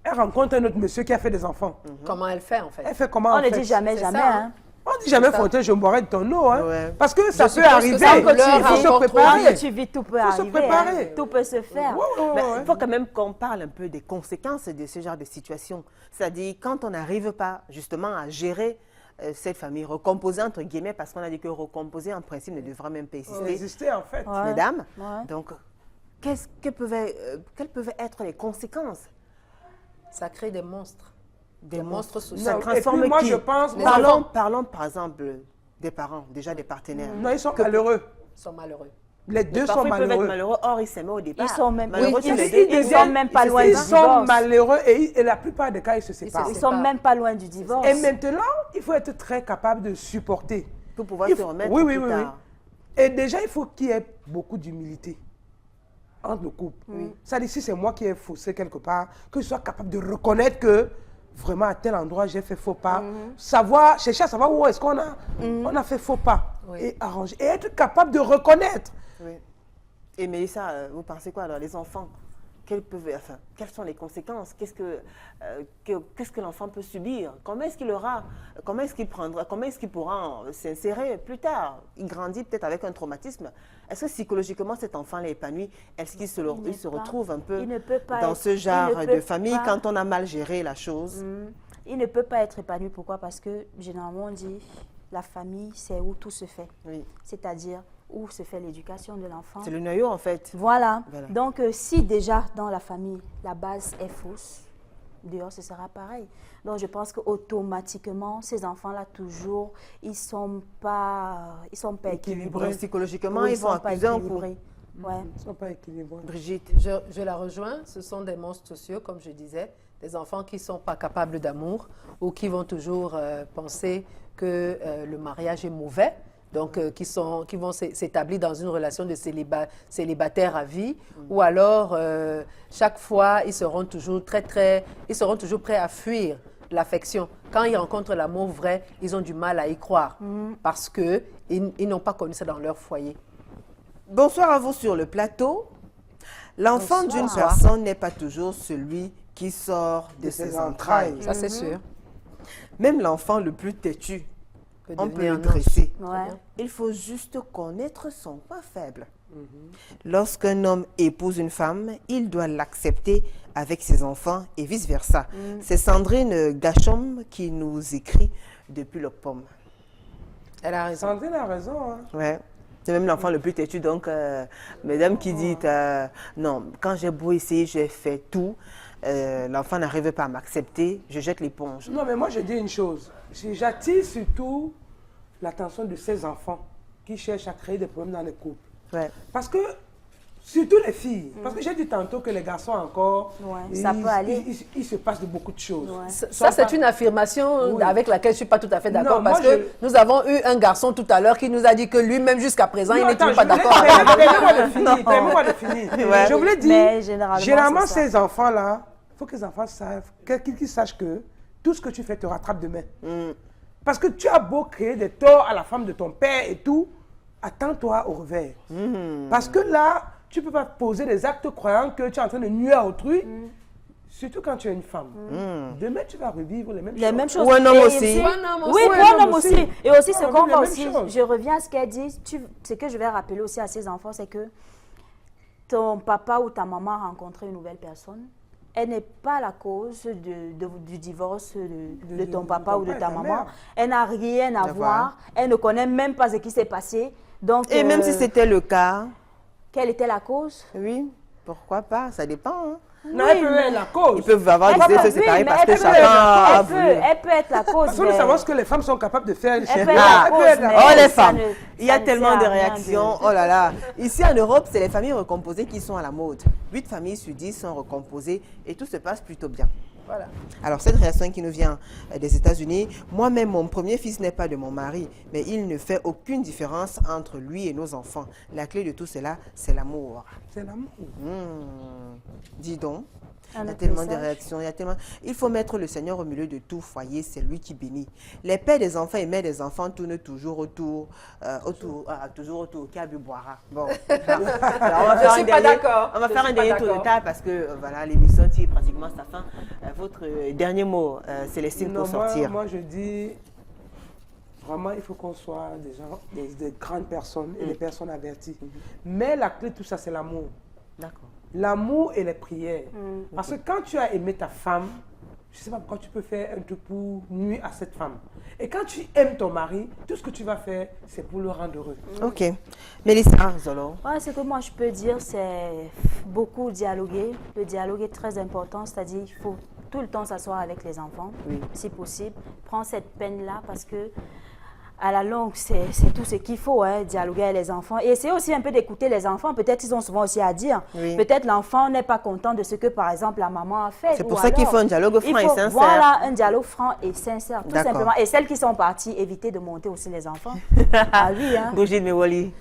rencontre un autre monsieur qui a fait des enfants, comment elle fait, en fait? Elle fait comment? On ne dit jamais, hein. On dit jamais, Fontaine, je boirais de ton eau. Hein. Parce que ça peut arriver. Il faut se préparer. Tu vis, tout peut arriver. Tout peut se faire. Il faut quand même qu'on parle un peu des conséquences de ce genre de situation. C'est-à-dire, quand on n'arrive pas justement à gérer cette famille recomposée, entre guillemets, parce qu'on a dit que recomposer, en principe, ne devrait même pas exister. En fait. Mesdames, donc, quelles peuvent être les conséquences? Ça crée des monstres. Des monstres sociaux. Ça transforme qui? Moi, je pense... Parlons, par exemple, des parents, déjà des partenaires. Non, ils sont malheureux. Ils sont malheureux. Les deux sont malheureux. Ils peuvent être malheureux, or ils s'aimaient au départ. Ils sont même malheureux. Ils sont même pas loin du divorce. Ils sont malheureux et la plupart des cas, ils se séparent. Ils sont même pas loin du divorce. Et maintenant, il faut être très capable de supporter. Pour pouvoir se remettre plus tard. Et déjà, il faut qu'il y ait beaucoup d'humilité entre le couple. Ça dit, si c'est moi qui ai faussé quelque part, que je sois capable de reconnaître que vraiment à tel endroit j'ai fait faux pas. Savoir, chercher à savoir où est-ce qu'on a, on a fait faux pas. Et arranger. Et être capable de reconnaître. Oui. Et Mélissa, vous pensez quoi alors, les enfants? Quelles sont les conséquences? Qu'est-ce que l'enfant peut subir? Comment est-ce qu'il aura, comment est-ce qu'il prendra, comment est-ce qu'il pourra s'insérer plus tard? Il grandit peut-être avec un traumatisme. Est-ce que psychologiquement cet enfant l'est épanoui? Est-ce qu'il se retrouve un peu dans ce genre de famille quand on a mal géré la chose? Il ne peut pas être épanoui. Pourquoi? Parce que généralement on dit la famille, c'est où tout se fait. Oui. C'est-à-dire où se fait l'éducation de l'enfant. C'est le noyau en fait. Voilà. Donc si déjà dans la famille, la base est fausse, dehors ce sera pareil. Donc je pense qu'automatiquement, ces enfants-là toujours, ils sont pas équilibrés. Psychologiquement, ils vont accuser un coup. Ouais. Ils ne sont pas équilibrés. Brigitte. Je la rejoins, ce sont des monstres sociaux, comme je disais, des enfants qui ne sont pas capables d'amour ou qui vont toujours penser que le mariage est mauvais. Donc, qui vont s'établir dans une relation de célibataire à vie, ou alors, chaque fois, ils seront toujours prêts à fuir l'affection. Quand ils rencontrent l'amour vrai, ils ont du mal à y croire, parce qu'ils n'ont pas connu ça dans leur foyer. Bonsoir à vous sur le plateau. L'enfant d'une personne n'est pas toujours celui qui sort de ses entrailles. Ça, c'est sûr. Même l'enfant le plus têtu, on peut le devenir dresser. Ouais. Il faut juste connaître son point faible. Lorsqu'un homme épouse une femme, il doit l'accepter avec ses enfants et vice-versa. C'est Sandrine Gachom qui nous écrit depuis le pomme. Elle a raison. Sandrine a raison. Hein. Ouais. C'est même l'enfant le plus têtu. Donc, mesdames qui dites, non, quand j'ai beau essayer, j'ai fait tout, l'enfant n'arrive pas à m'accepter, je jette l'éponge. Non, mais moi, je dis une chose. J'attire surtout l'attention de ces enfants qui cherchent à créer des problèmes dans les couples. Ouais. Parce que, surtout les filles, parce que j'ai dit tantôt que les garçons encore, ça peut aller. Il se passe de beaucoup de choses. Ça, c'est une affirmation avec laquelle je ne suis pas tout à fait d'accord, parce que nous avons eu un garçon tout à l'heure qui nous a dit que lui-même, jusqu'à présent, il n'est toujours pas d'accord avec la Permets-moi de finir. Je voulais dire, généralement, ces enfants-là, il faut que les enfants savent, qu'ils sachent que tout ce que tu fais te rattrape demain. Parce que tu as beau créer des torts à la femme de ton père et tout, attends-toi au revers. Parce que là, tu ne peux pas poser des actes croyant que tu es en train de nuire à autrui, surtout quand tu es une femme. Demain, tu vas revivre les mêmes choses. Ou un homme aussi. Oui, pour un homme aussi. Et aussi, ce qu'on va aussi, je reviens à ce qu'elle dit, ce que je vais rappeler aussi à ces enfants, c'est que ton papa ou ta maman a rencontré une nouvelle personne. Elle n'est pas la cause du divorce de ton papa ou de ta maman. Elle n'a rien à voir. Elle ne connaît même pas ce qui s'est passé. Donc, et même si c'était le cas. Quelle était la cause? Oui, pourquoi pas? Ça dépend. Hein. Non, elle peut être la cause. Ils peuvent avoir des se séparer parce que chacun a voulu. Elle peut être la cause. Parce que nous savons ce que les femmes sont capables de faire. Oh, les femmes. Il y a tellement de réactions. Oh là là. Ici en Europe, c'est les familles recomposées qui sont à la mode. 8 familles sur 10 sont recomposées et tout se passe plutôt bien. Voilà. Alors, cette réaction qui nous vient des États-Unis, moi-même, mon premier fils n'est pas de mon mari, mais il ne fait aucune différence entre lui et nos enfants. La clé de tout cela, c'est l'amour. C'est l'amour. Dis donc. Il y a tellement de réactions, il faut mettre le Seigneur au milieu de tout foyer, c'est lui qui bénit. Les pères des enfants et mères des enfants tournent toujours autour, qui a bu boira. Bon. Alors, on va faire un dernier tour de table parce que voilà, l'émission tire pratiquement sa fin. Votre dernier mot, Célestine, pour sortir. Moi, je dis, vraiment, il faut qu'on soit des grandes personnes et des personnes averties. Mais la clé de tout ça, c'est l'amour. D'accord. L'amour et les prières. Parce que quand tu as aimé ta femme, je ne sais pas pourquoi tu peux faire un truc pour nuire à cette femme. Et quand tu aimes ton mari, tout ce que tu vas faire, c'est pour le rendre heureux. Ok. Mélissa Zolo. Ouais, ce que moi je peux dire, c'est beaucoup dialoguer. Le dialogue est très important, c'est-à-dire qu'il faut tout le temps s'asseoir avec les enfants, si possible. Prends cette peine-là parce que à la longue, c'est tout ce qu'il faut, hein, dialoguer avec les enfants. Et essayer aussi un peu d'écouter les enfants. Peut-être ils ont souvent aussi à dire. Peut-être l'enfant n'est pas content de ce que, par exemple, la maman a fait. C'est pour ça qu'il faut un dialogue franc et sincère. Voilà, un dialogue franc et sincère, tout simplement. Et celles qui sont parties, éviter de monter aussi les enfants. Ah oui, hein. Brigitte Mewali,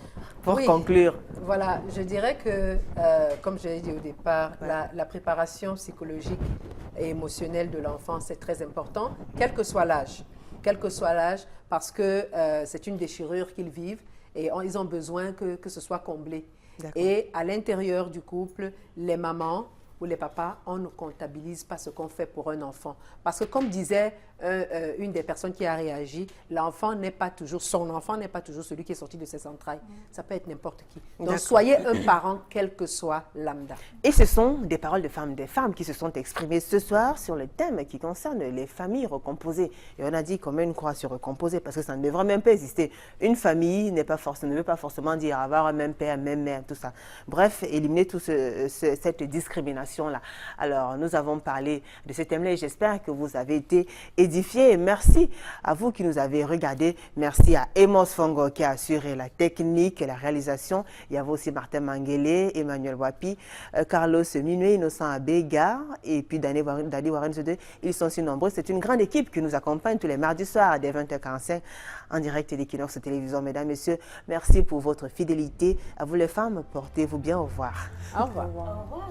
pour conclure. Voilà, je dirais que, comme je l'ai dit au départ, la préparation psychologique et émotionnel de l'enfant, c'est très important, quel que soit l'âge. Quel que soit l'âge, parce que c'est une déchirure qu'ils vivent et ils ont besoin que ce soit comblé. Et à l'intérieur du couple, les mamans ou les papas, on ne comptabilise pas ce qu'on fait pour un enfant. Parce que comme disait une des personnes qui a réagi, l'enfant n'est pas toujours, son enfant n'est pas toujours celui qui est sorti de ses entrailles. Ça peut être n'importe qui. Donc soyez un parent, quel que soit lambda. Et ce sont des paroles de des femmes qui se sont exprimées ce soir sur le thème qui concerne les familles recomposées. Et on a dit comment une croix se recomposer, parce que ça ne devrait même pas exister. Une famille ne veut pas forcément dire avoir un même père, même mère, tout ça. Bref, éliminer toute cette discrimination-là. Alors, nous avons parlé de ce thème-là et j'espère que vous avez été édifiés. Merci à vous qui nous avez regardés. Merci à Emos Fongo qui a assuré la technique et la réalisation. Il y avait aussi Martin Manguele, Emmanuel Wapi, Carlos Minoué, Innocent Abega et puis Dani Warren. Ils sont si nombreux. C'est une grande équipe qui nous accompagne tous les mardis soirs dès 20h45 en direct d'Equinox Télévision. Mesdames, Messieurs, merci pour votre fidélité. À vous les femmes, portez-vous bien. Au revoir. Au revoir. Au revoir.